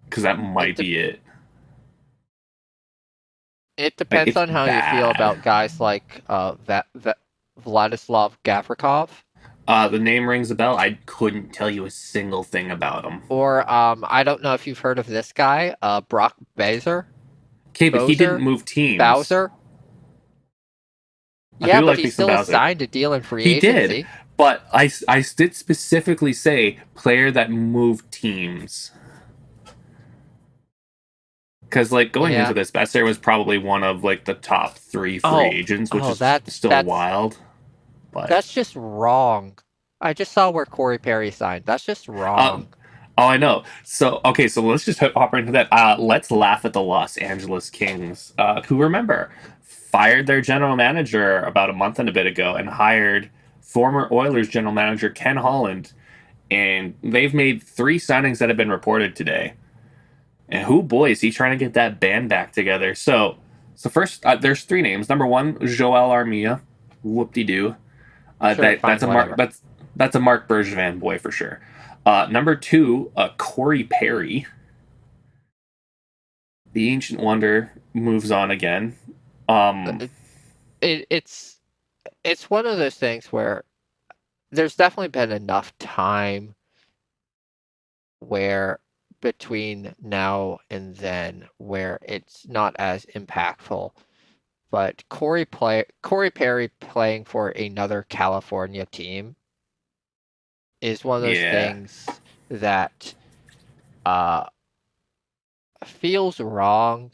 Because that It might de- be it. it Like, depends it's on how you feel bad. about guys like Vladislav Gavrikov The name rings a bell. I couldn't tell you a single thing about him. or I don't know if you've heard of this guy, Brock Okay, but he didn't Bozer, move teams. Bowser. I Yeah, do but like he me some still has Bowser. signed a deal in free He did, agency. but I did specifically say player that moved teams. Because like going into Yeah. this, Besser was probably one of like the top three free Oh, agents, which oh, is that's still that's wild. But that's just wrong. I just saw where Corey Perry signed. That's just um, wrong. oh, I know. So okay, so let's just hop right into that. Let's laugh at the Los Angeles Kings, who remember fired their general manager about a month and a bit ago and hired former Oilers general manager Ken Holland, and they've made three signings that have been reported today. And who boy is he trying to get that band back together? So first, there's three names. Number one, Joel Armia, whoop de doo. Sure, That's fine, a Mark. whatever. That's a Mark Bergevin boy for sure. Number two, Corey Perry, the ancient wonder, moves on again. Um, It, it's it's one of those things where there's definitely been enough time where between now and then where it's not as impactful. but Corey Perry playing for another California team is one of those Yeah. things that feels wrong.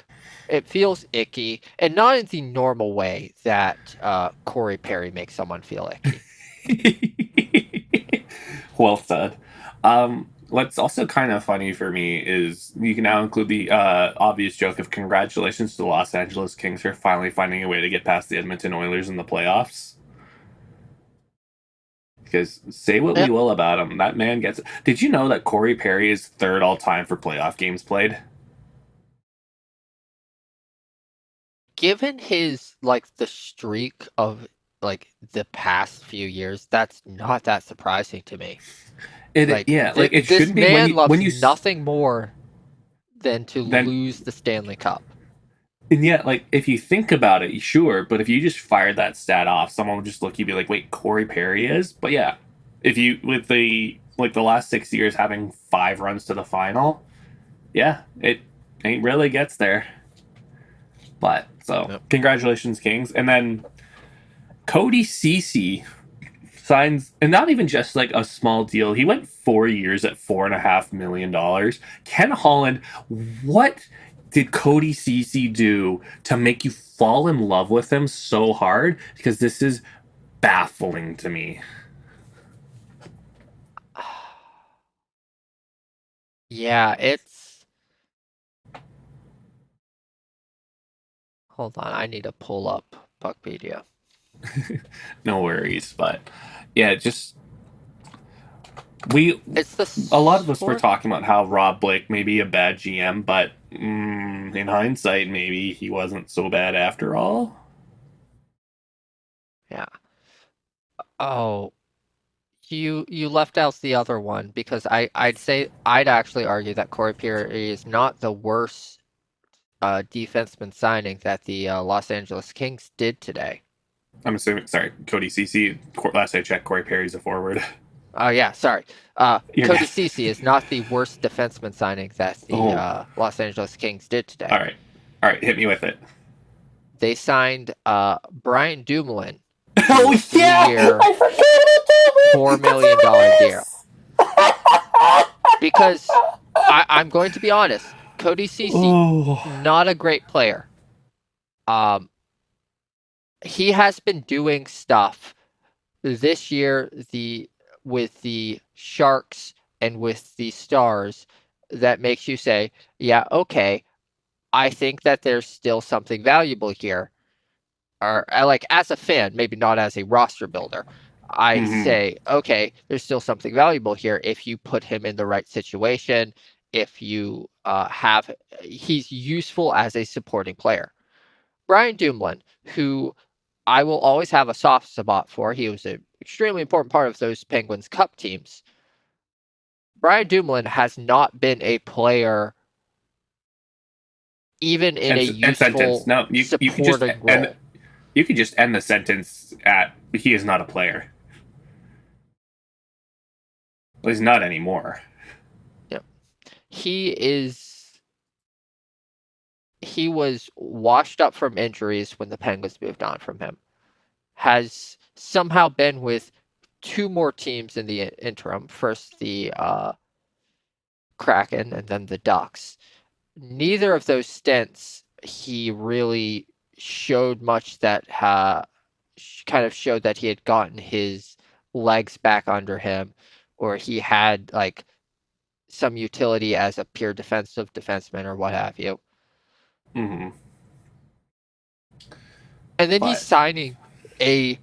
It feels icky, and not in the normal way that Corey Perry makes someone feel icky. Well said. What's also kind of funny for me is you can now include the obvious joke of congratulations to the Los Angeles Kings for finally finding a way to get past the Edmonton Oilers in the playoffs. Because say what we Yep. will about him, that man gets. Did you know that Corey Perry is third all time for playoff games played? Given his the streak of the past few years, that's not that surprising to me. Yeah, like it This shouldn't be man loves when you nothing more than to then lose the Stanley Cup. and yet like if you think about it, sure, but if you just fired that stat off, someone would just look you'd be like, wait, Corey Perry is? But yeah, if you with the last 6 years having 5 runs to the final, yeah, it ain't really gets there. But so Yep. congratulations, Kings, and then Cody Cece signs, and not even just like a small deal. He went 4 years at $4.5 million. Ken Holland, what did Cody Cece do to make you fall in love with him so hard? Because this is baffling to me. Yeah, it's. Hold on, I need to pull up Puckpedia. No worries, but yeah, just we It's the a lot of us were sort. talking about how Rob Blake may be a bad GM, but in hindsight, maybe he wasn't so bad after all. Yeah. Oh, you left out the other one because I'd actually argue that Corey Perry is not the worst defenseman signing that the Los Angeles Kings did today. I'm assuming. Sorry, Cody Cece. Last I checked, Corey Perry's a forward. Oh yeah, sorry. You're Cody good. Cece is not the worst defenseman signing that the Oh, Los Angeles Kings did today. all right, all right. Hit me with it. They signed Brian Dumoulin to a Oh yeah, 3-year, I forgot $4 million deal. Because I'm going to be honest, Cody Cece, Oh, not a great player. Um, he has been doing stuff this year with the Sharks and with the Stars that makes you say, yeah, okay, I think that there's still something valuable here. Or as a fan, maybe not as a roster builder. I mm-hmm. say, okay, there's still something valuable here if you put him in the right situation. If you he's useful as a supporting player. Brian Dumoulin, who I will always have a soft spot for. He was an extremely important part of those Penguins Cup teams. Brian Dumoulin has not been a player even in a And sentence. useful No, you could just supporting end. role. You could just end the sentence at he is not a player. Well, he's not anymore. Yeah. He was washed up from injuries when the Penguins moved on from him. Has somehow been with 2 more teams in the interim. First the Kraken and then the Ducks. Neither of those stints he really showed much that kind of showed that he had gotten his legs back under him, or he had some utility as a pure defensive defenseman or what have you. Mm-hmm. And then he's But signing a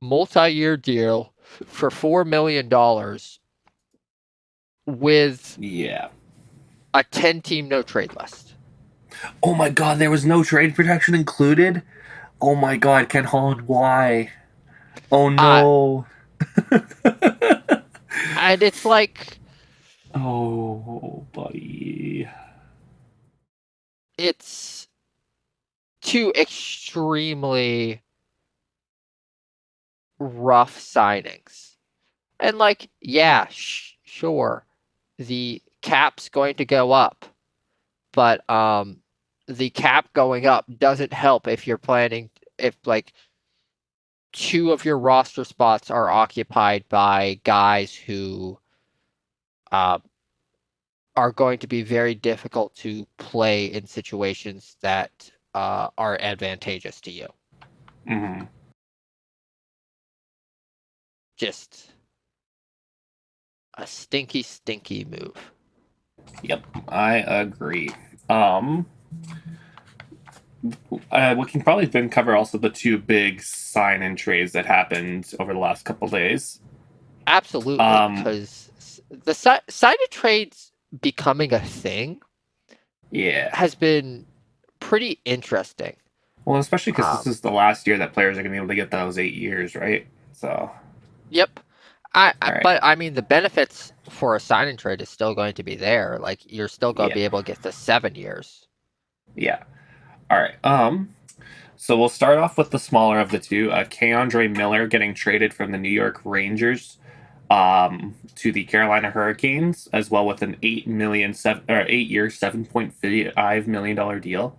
multi-year deal for $4 million with yeah. a 10-team no trade list. Oh my God, there was no trade protection included. Oh my God, Ken Holland, why? Oh Uh, no. and it's like Oh, buddy. it's two extremely rough signings. And yeah, sure, the cap's going to go up, but the cap going up doesn't help if you're planning, if like two of your roster spots are occupied by guys who uh, are going to be very difficult to play in situations that are advantageous to you. Mm-hmm. Just a stinky, stinky move. Yep, I agree. We can probably then cover also the two big sign-in trades that happened over the last couple days. Absolutely, because the sided trades becoming a thing Yeah. has been pretty interesting. Well, especially because this is the last year that players are going to be able to get those 8 years, right? So. Yep. Right. But I mean, the benefits for a sign and trade is still going to be there. Like you're still going to be able to get the 7 years. Yeah. All right. So we'll start off with the smaller of the two. Keandre Miller getting traded from the New York Rangers to the Carolina Hurricanes, as well with an 8 year, $7.5 million deal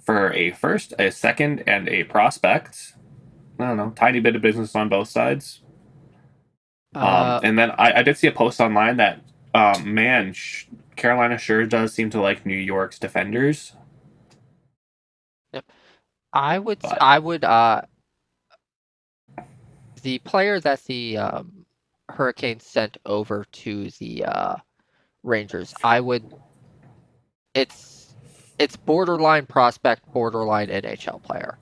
for a first, a second, and a prospect. I don't know, tiny bit of business on both sides. And then I did see a post online that, Carolina sure does seem to like New York's defenders. Yep. I would, the player that the Hurricanes sent over to the Rangers, it's borderline prospect, borderline NHL player.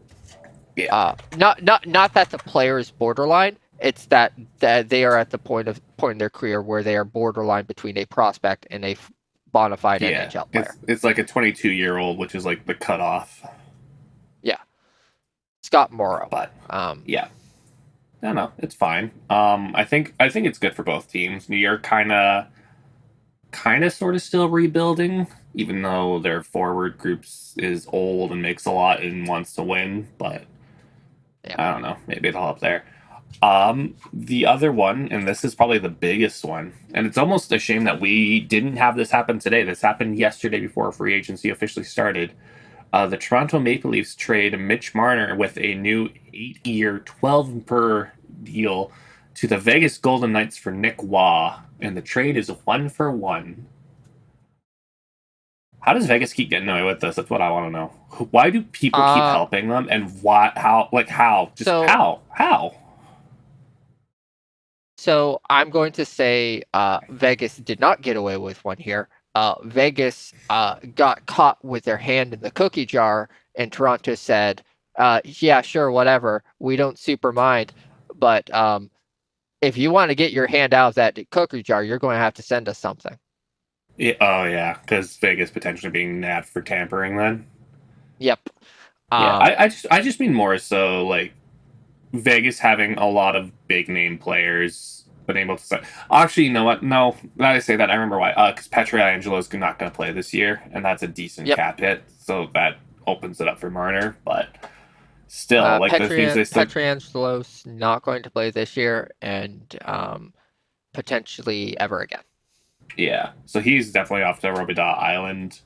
Yeah. Not that the player is borderline. It's that they are at the point in their career where they are borderline between a prospect and a bona fide NHL player. It's like a 22-year-old, which is like the cutoff. Yeah, Scott Morrow. But yeah, no, it's fine. I think it's good for both teams. New York kind of sort of still rebuilding, even though their forward groups is old and makes a lot and wants to win. But yeah. I don't know, maybe it'll help there. The other one, and this is probably the biggest one, and it's almost a shame that we didn't have this happen today. This happened yesterday before free agency officially started. The Toronto Maple Leafs trade Mitch Marner with a new 8-year, 12 per deal to the Vegas Golden Knights for Nick Waugh, and the trade is 1-for-1. How does Vegas keep getting away with this? That's what I want to know. Why do people keep helping them, and why? How? How? So I'm going to say Vegas did not get away with one here. Vegas got caught with their hand in the cookie jar, and Toronto said, yeah, sure, whatever. We don't super mind. But if you want to get your hand out of that cookie jar, you're going to have to send us something. Yeah, oh, yeah, because Vegas potentially being nabbed for tampering then? Yep. Yeah, I just mean more so, like, Vegas having a lot of big name players been able to say. Actually, you know what? No, now I say that, I remember why. Because Pietrangelo is not going to play this year, and that's a decent cap hit, so that opens it up for Marner. But still, like the things they still. Pietrangelo's not going to play this year, and potentially ever again. Yeah, so he's definitely off to Robida Island,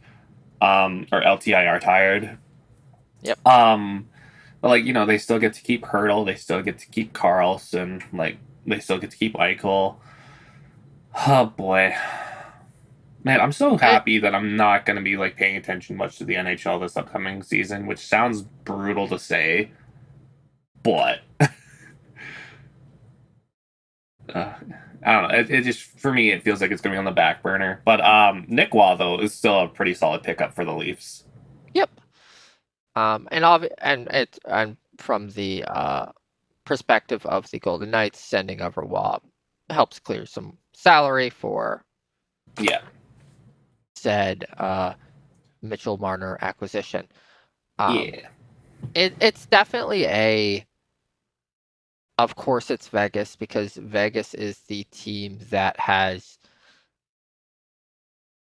or LTIR tired. Yep. But like, you know, they still get to keep Hurdle, they still get to keep Carlson, like they still get to keep Eichel. Oh boy, man, I'm so happy that I'm not going to be like paying attention much to the NHL this upcoming season, which sounds brutal to say, but I don't know. It just, for me, it feels like it's going to be on the back burner. But Nick Waugh, though, is still a pretty solid pickup for the Leafs. Yep. And from the perspective of the Golden Knights, sending over Waugh helps clear some salary for said Mitchell Marner acquisition. It's definitely of course it's Vegas, because Vegas is the team that has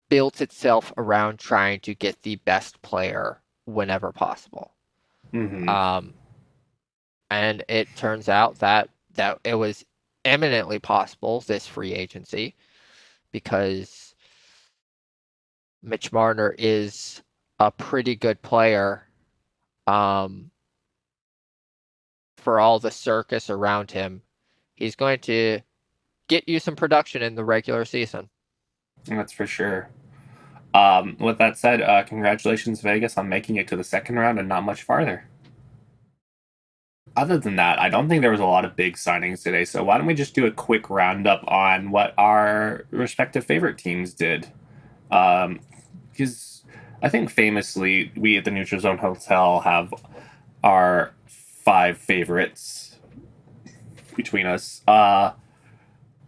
built itself around trying to get the best player whenever possible. Mm-hmm. And it turns out that it was eminently possible this free agency, because Mitch Marner is a pretty good player um, for all the circus around him, he's going to get you some production in the regular season. That's for sure. With that said, congratulations, Vegas, on making it to the second round and not much farther. Other than that, I don't think there was a lot of big signings today. So why don't we just do a quick roundup on what our respective favorite teams did? Because I think famously, we at the Neutral Zone Hotel have our five favorites between us.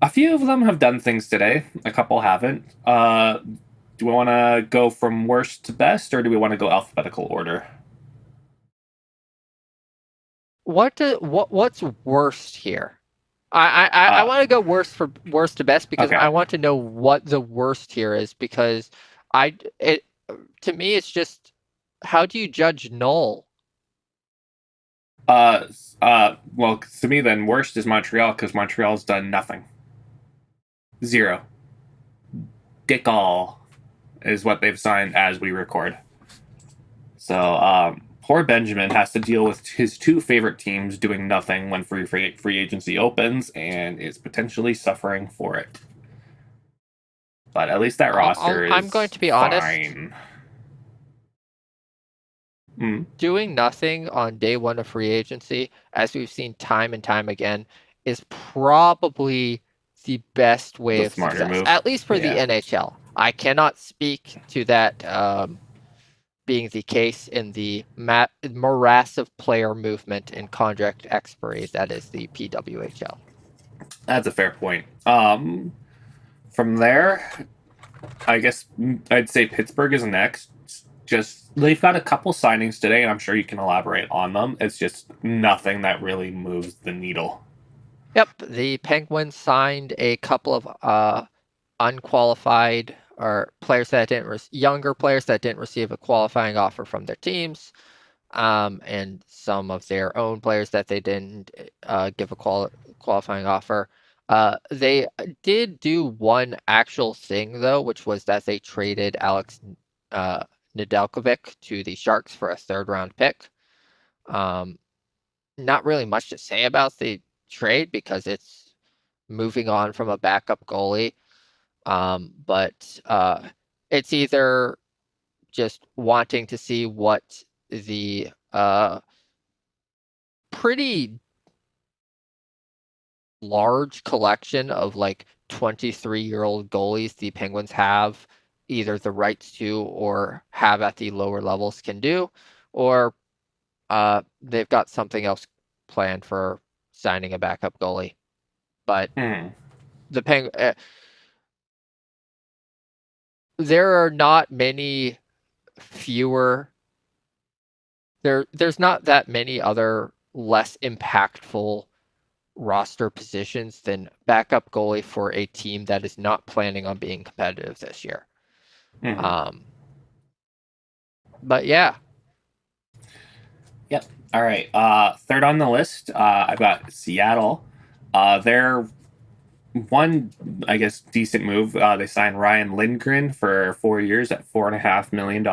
A few of them have done things today. A couple haven't. Do we want to go from worst to best, or do we want to go alphabetical order? What's worst here? I Uh, want to go worst to best because I okay. want to know what the worst here is because it to me it's just how do you judge null? Uh, well, to me, then worst is Montreal because Montreal's done nothing. Zero. Dick all is what they've signed as we record. So, poor Benjamin has to deal with his two favorite teams doing nothing when free agency opens and is potentially suffering for it. But at least that roster I'm going is to be honest. fine. Mm, Doing nothing on day one of free agency, as we've seen time and time again, is probably the best way the of smarter success, move. at least for the Yeah. NHL. I cannot speak to that being the case in the morass of player movement and contract expiry that is the PWHL. That's a fair point. From there, I guess I'd say Pittsburgh is next. Just they've got a couple signings today, and I'm sure you can elaborate on them. It's just nothing that really moves the needle. Yep, the Penguins signed a couple of unqualified or players that didn't younger players that didn't receive a qualifying offer from their teams, and some of their own players that they didn't give a qualifying offer. They did do one actual thing though, which was that they traded Alex uh, Nedeljkovic to the Sharks for a third round pick. Um, Not really much to say about the trade because it's moving on from a backup goalie. But it's either just wanting to see what the pretty large collection of like 23-year-old goalies the Penguins have either the rights to or have at the lower levels can do, or they've got something else planned for signing a backup goalie. But Hmm. the there are not many fewer there's not that many other less impactful roster positions than backup goalie for a team that is not planning on being competitive this year. Hmm. Um, but yeah, Yep. All right. Third on the list, I've got Seattle. They're one, I guess, decent move. They signed Ryan Lindgren for 4 years at $4.5 million.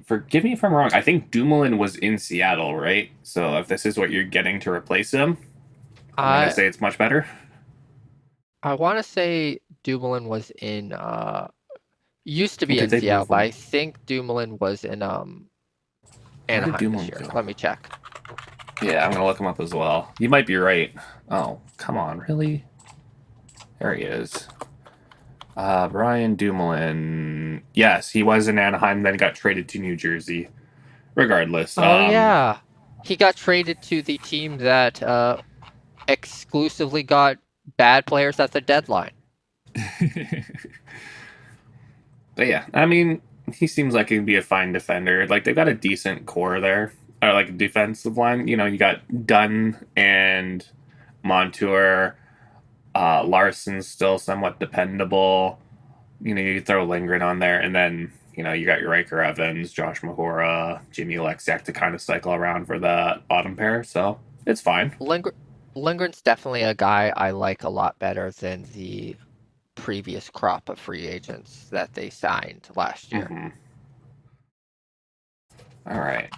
Forgive me if I'm wrong. I think Dumoulin was in Seattle, right? So if this is what you're getting to replace him, I'm gonna I say it's much better. I want to say Dumoulin was in used to be Did in they Seattle, move but him? I think Dumoulin was in Where did Anaheim this Dumoulin year. go? Let me check. Yeah, I'm gonna look him up as well. You might be right. Oh, come on, really? There he is. Brian Dumoulin. Yes, he was in Anaheim, then got traded to New Jersey. Regardless, Oh yeah, he got traded to the team that exclusively got bad players at the deadline. but yeah, I mean, he seems like he'd be a fine defender. Like they've got a decent core there, or like a defensive line. You know, you got Dunn and Montour. Larson's still somewhat dependable. You know, you throw Lindgren on there, and then you got your Riker Evans, Josh Mahora, Jimmy Oleksiak to kind of cycle around for the bottom pair. So it's fine. Lindgren's definitely a guy I like a lot better than the previous crop of free agents that they signed last year. Mm-hmm. All right.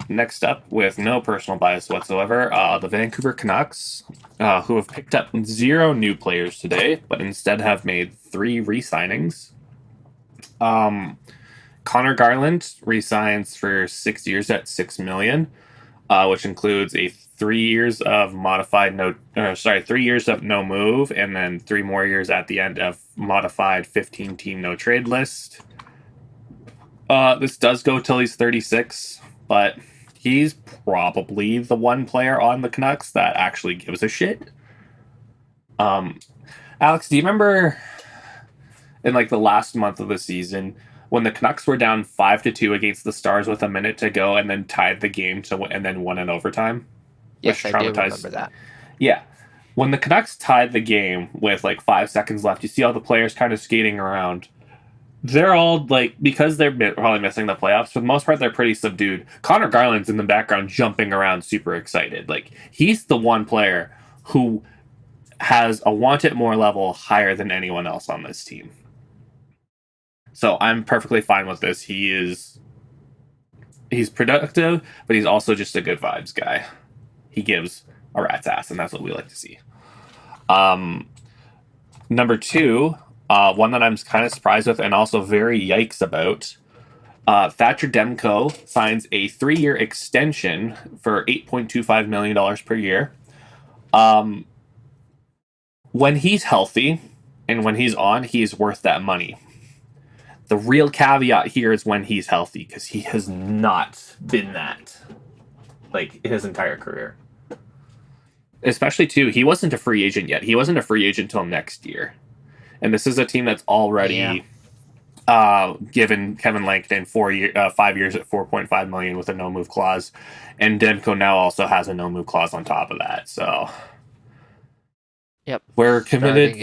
Next up, with no personal bias whatsoever, the Vancouver Canucks, who have picked up 0 new players today, but instead have made 3 re-signings. Connor Garland re-signs for 6 years at $6 million, which includes a 3 years of 3 years of no move, and then 3 more years at the end of modified 15-team no trade list. This does go till he's 36, but he's probably the one player on the Canucks that actually gives a shit. Alex, do you remember in like the last month of the season when the Canucks were down 5-2 against the Stars with a minute to go and then tied the game and then won in overtime? Yes, I do remember that. Yeah. When the Canucks tied the game with like 5 seconds left, you see all the players kind of skating around. They're all like, because they're probably missing the playoffs, for the most part, they're pretty subdued. Connor Garland's in the background jumping around super excited. Like, he's the one player who has a want it more level higher than anyone else on this team. So I'm perfectly fine with this. He's productive, but he's also just a good vibes guy. He gives a rat's ass, and that's what we like to see. Number 2, one that I'm kind of surprised with and also very yikes about. Thatcher Demko signs a 3-year extension for $8.25 million per year. When he's healthy and when he's on, he's worth that money. The real caveat here is when he's healthy, because he has not been that, like, his entire career. Especially, too, he wasn't a free agent yet. He wasn't a free agent until next year. And this is a team that's already given Kevin Langton 5 years at $4.5 million with a no move clause, and Demko now also has a no move clause on top of that. So, yep, we're committed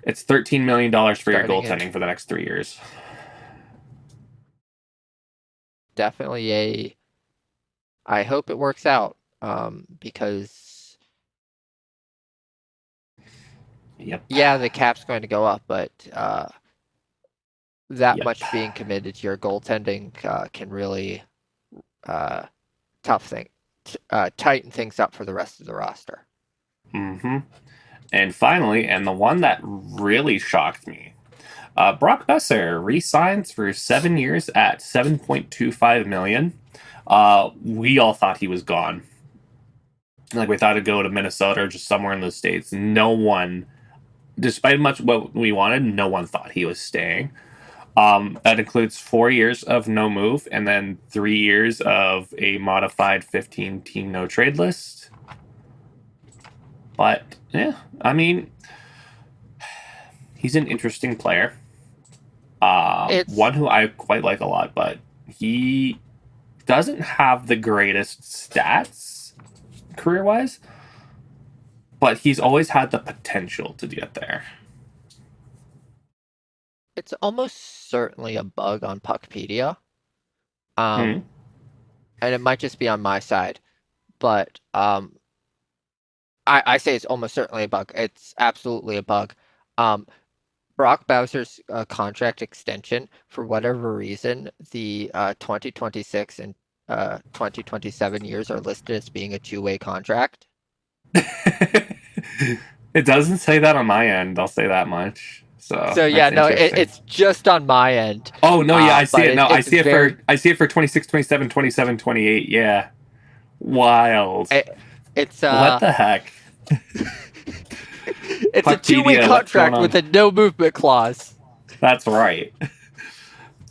it's $13 million for your goaltending for the next 3 years. Definitely I hope it works out, because yeah, the cap's going to go up, but that much being committed to your goaltending can really tighten things up for the rest of the roster. Mm-hmm. And finally, and the one that really shocked me, Brock Besser re-signs for 7 years at $7.25 million. We all thought he was gone. Like, we thought he'd go to Minnesota or just somewhere in the States. No one, despite much what we wanted, no one thought he was staying. That includes 4 years of no move and then 3 years of a modified 15-team no trade list. But yeah, I mean, he's an interesting player. One who I quite like a lot, but he doesn't have the greatest stats career-wise, but he's always had the potential to get there. It's almost certainly a bug on Puckpedia. And it might just be on my side, but I say it's almost certainly a bug. It's absolutely a bug. Brock Bowser's contract extension, for whatever reason, the 2026 and 2027 years are listed as being a 2-way contract. It doesn't say that on my end, I'll say that much. So yeah, no, it's just on my end. Oh no, yeah, I see it. No, I see it for 26, 27, 27, 28. Yeah, wild. It's what the heck? It's a 2-way contract with a no movement clause. That's right.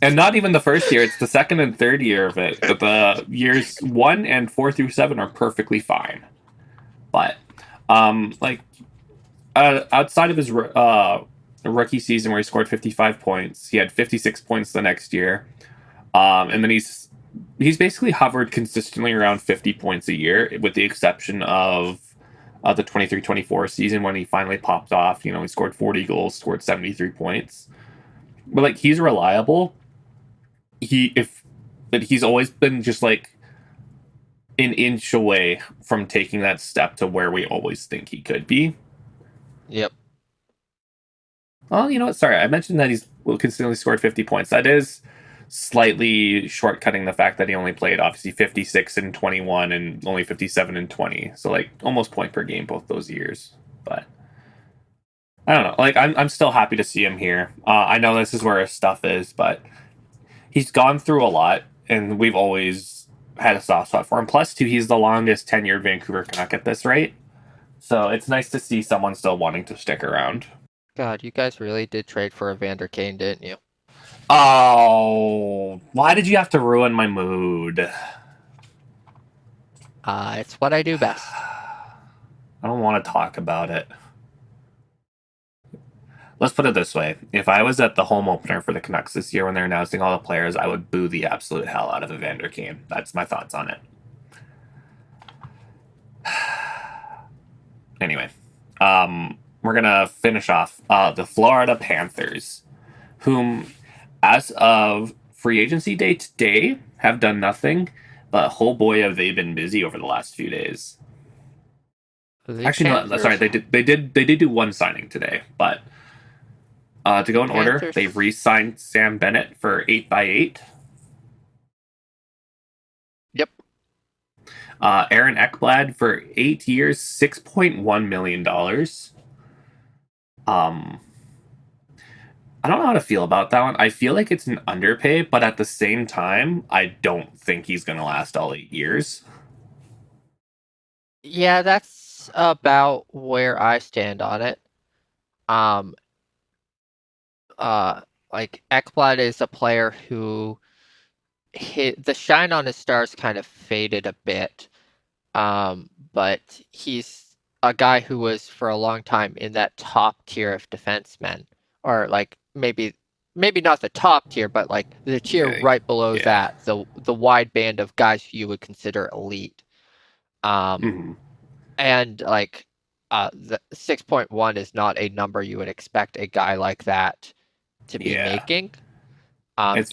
And not even the first year; it's the second and third year of it. The years 1 and 4 through 7 are perfectly fine. But outside of his rookie season where he scored 55 points, he had 56 points the next year, and then he's basically hovered consistently around 50 points a year, with the exception of the 23-24 season when he finally popped off. He scored 40 goals, scored 73 points. But like, he's reliable. He's always been just like an inch away from taking that step to where we always think he could be. Yep. Well, you know what? Sorry, I mentioned that he's consistently scored 50 points. That is slightly shortcutting the fact that he only played obviously 56 and 21 and only 57 and 20. So like almost point per game both those years. But I don't know. Like I'm still happy to see him here. I know this is where his stuff is, but he's gone through a lot, and we've always had a soft spot for him. Plus, too, he's the longest tenured Vancouver Canuck at this rate. So it's nice to see someone still wanting to stick around. God, you guys really did trade for Evander Kane, didn't you? Oh, why did you have to ruin my mood? It's what I do best. I don't want to talk about it. Let's put it this way. If I was at the home opener for the Canucks this year when they're announcing all the players, I would boo the absolute hell out of Evander Kane. That's my thoughts on it. Anyway, we're going to finish off the Florida Panthers, whom, as of free agency day today, have done nothing, but oh boy, have they been busy over the last few days. Actually, no, sorry, they did do one signing today, but to go in order, they've re-signed Sam Bennett for 8x8. Yep. Aaron Ekblad for 8 years, $6.1 million. I don't know how to feel about that one. I feel like it's an underpay, but at the same time, I don't think he's going to last all 8 years. Yeah, that's about where I stand on it. Like Ekblad is a player who the shine on his stars kind of faded a bit. But he's a guy who was for a long time in that top tier of defensemen, or like maybe not the top tier, but like the tier right below that, the wide band of guys you would consider elite. And like the 6.1 is not a number you would expect a guy like that to be making. It's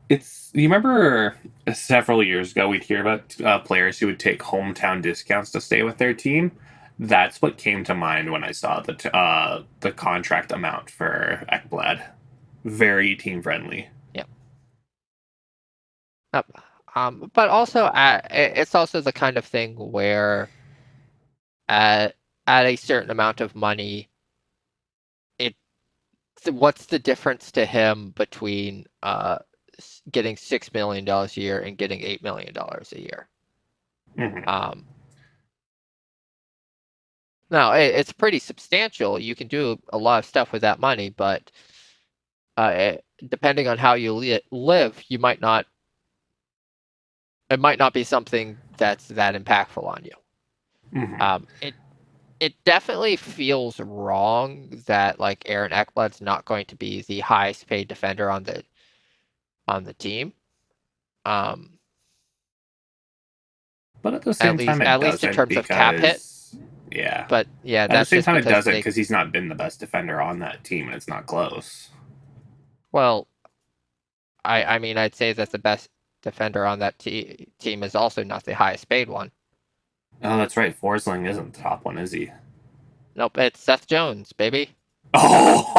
it's you remember several years ago we'd hear about players who would take hometown discounts to stay with their team. That's what came to mind when I saw the contract amount for Ekblad. Very team friendly. Yeah. But also it's also the kind of thing where at a certain amount of money, what's the difference to him between getting $6 million a year and getting $8 million a year? Mm-hmm. Now it's pretty substantial. You can do a lot of stuff with that money, but depending on how you live, you might not. It might not be something that's that impactful on you. Mm-hmm. It definitely feels wrong that like Aaron Ekblad's not going to be the highest paid defender on the team. But at the same time, at least in terms of cap hit. Yeah. But yeah, that's at the same time it doesn't because he's not been the best defender on that team, and it's not close. Well, I mean, I'd say that the best defender on that team is also not the highest paid one. Oh, that's right. Forsling isn't the top one, is he? Nope, it's Seth Jones, baby. Oh,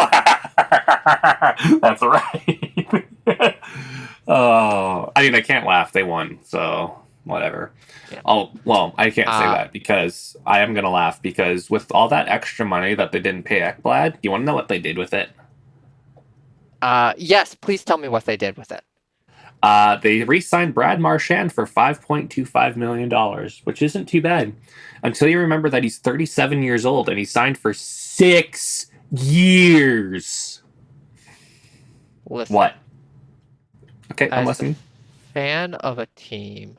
that's right. Oh, I mean, I can't laugh. They won, so whatever. Yeah. Oh, well, I can't say that because I am going to laugh because with all that extra money that they didn't pay Ekblad, you want to know what they did with it? Yes, please tell me what they did with it. They re-signed Brad Marchand for $5.25 million, which isn't too bad. Until you remember that he's 37 years old and he signed for 6 years. Listen, what? Okay, I'm listening. A fan of a team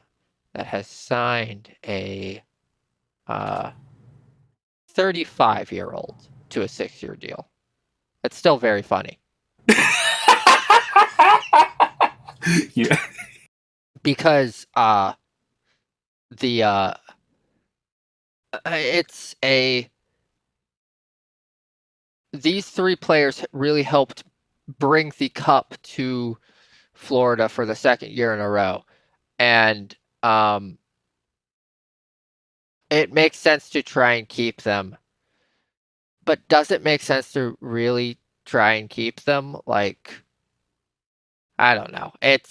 that has signed a 35-year-old to a 6-year deal. It's still very funny. Yeah. Because these 3 players really helped bring the cup to Florida for the 2nd year in a row. And it makes sense to try and keep them. But does it make sense to really try and keep them? Like, I don't know. It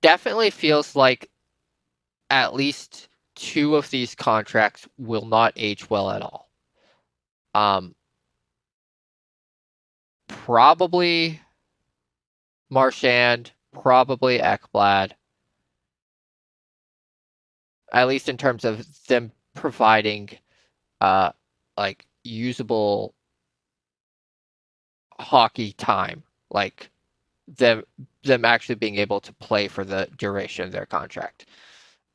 definitely feels like at least two of these contracts will not age well at all. Probably Marchand, probably Ekblad, at least in terms of them providing like usable hockey time, like them actually being able to play for the duration of their contract.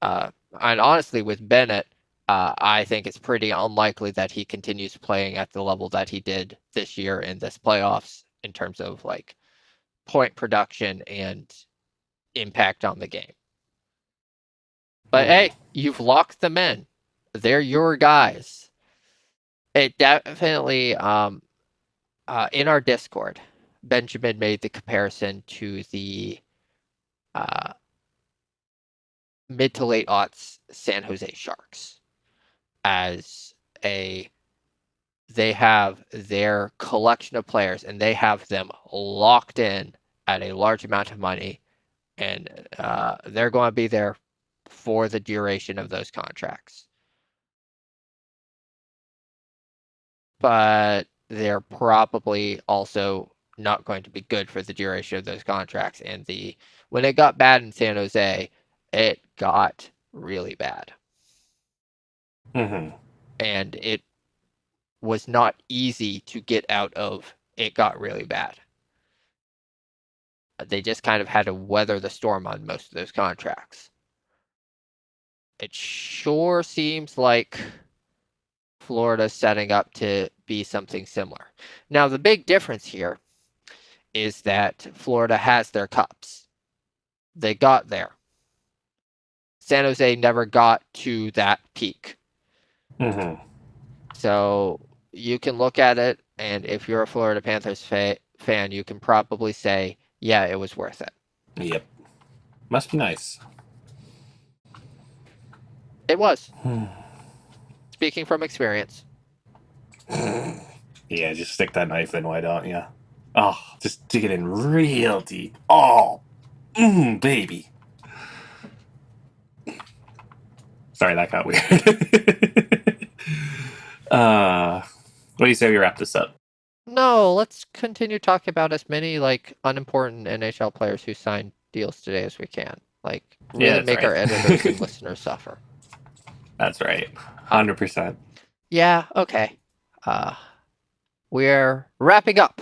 And honestly, with Bennett, I think it's pretty unlikely that he continues playing at the level that he did this year in this playoffs in terms of like point production and impact on the game. But hey, you've locked them in. They're your guys. It definitely, in our Discord, Benjamin made the comparison to the mid to late aughts San Jose Sharks as they have their collection of players and they have them locked in at a large amount of money, and they're going to be there for the duration of those contracts. But they're probably also not going to be good for the duration of those contracts. And when it got bad in San Jose, it got really bad. Mm-hmm. And it was not easy to get out of. It got really bad. They just kind of had to weather the storm on most of those contracts. It sure seems like Florida's setting up to be something similar. Now, the big difference here is that Florida has their cups. They got there. San Jose never got to that peak. Mm-hmm. So you can look at it, and if you're a Florida Panthers fan, you can probably say, yeah, it was worth it. Yep. Must be nice. It was. Speaking from experience. Yeah, just stick that knife in, why don't you? Oh, just dig it in real deep. Oh, baby. Sorry, that got weird. What do you say we wrap this up? No, let's continue talking about as many like unimportant NHL players who signed deals today as we can. Like really make our editors and listeners suffer. That's right. 100%. Yeah, okay. We're wrapping up.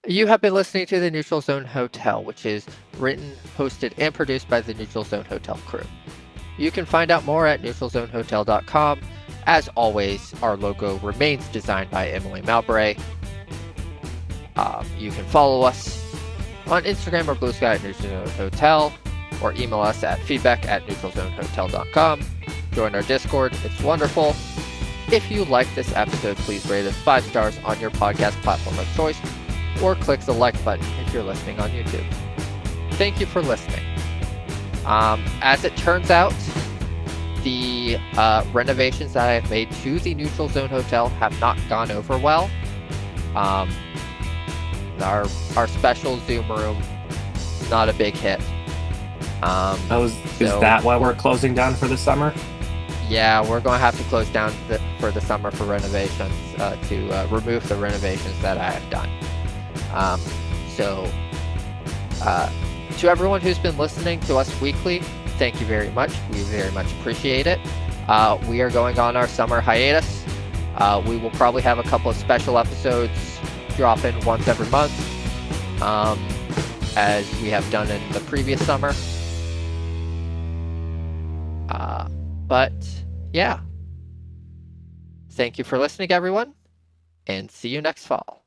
You have been listening to the Neutral Zone Hotel, which is written, hosted, and produced by the Neutral Zone Hotel crew. You can find out more at neutralzonehotel.com. As always, our logo remains designed by Emily Mowbray. You can follow us on Instagram or Bluesky at Neutral Zone Hotel, or email us at feedback@neutralzonehotel.com. Join our Discord. It's wonderful. If you like this episode, please rate us 5 stars on your podcast platform of choice, or click the like button if you're listening on YouTube. Thank you for listening. As it turns out, the renovations that I have made to the Neutral Zone Hotel have not gone over well. Our special Zoom room, not a big hit. Is that why we're closing down for the summer? Yeah, we're going to have to close down for the summer for renovations to remove the renovations that I have done. To everyone who's been listening to us weekly, thank you very much. We very much appreciate it. We are going on our summer hiatus. We will probably have a couple of special episodes drop in once every month, as we have done in the previous summer. But yeah, thank you for listening, everyone, and see you next fall.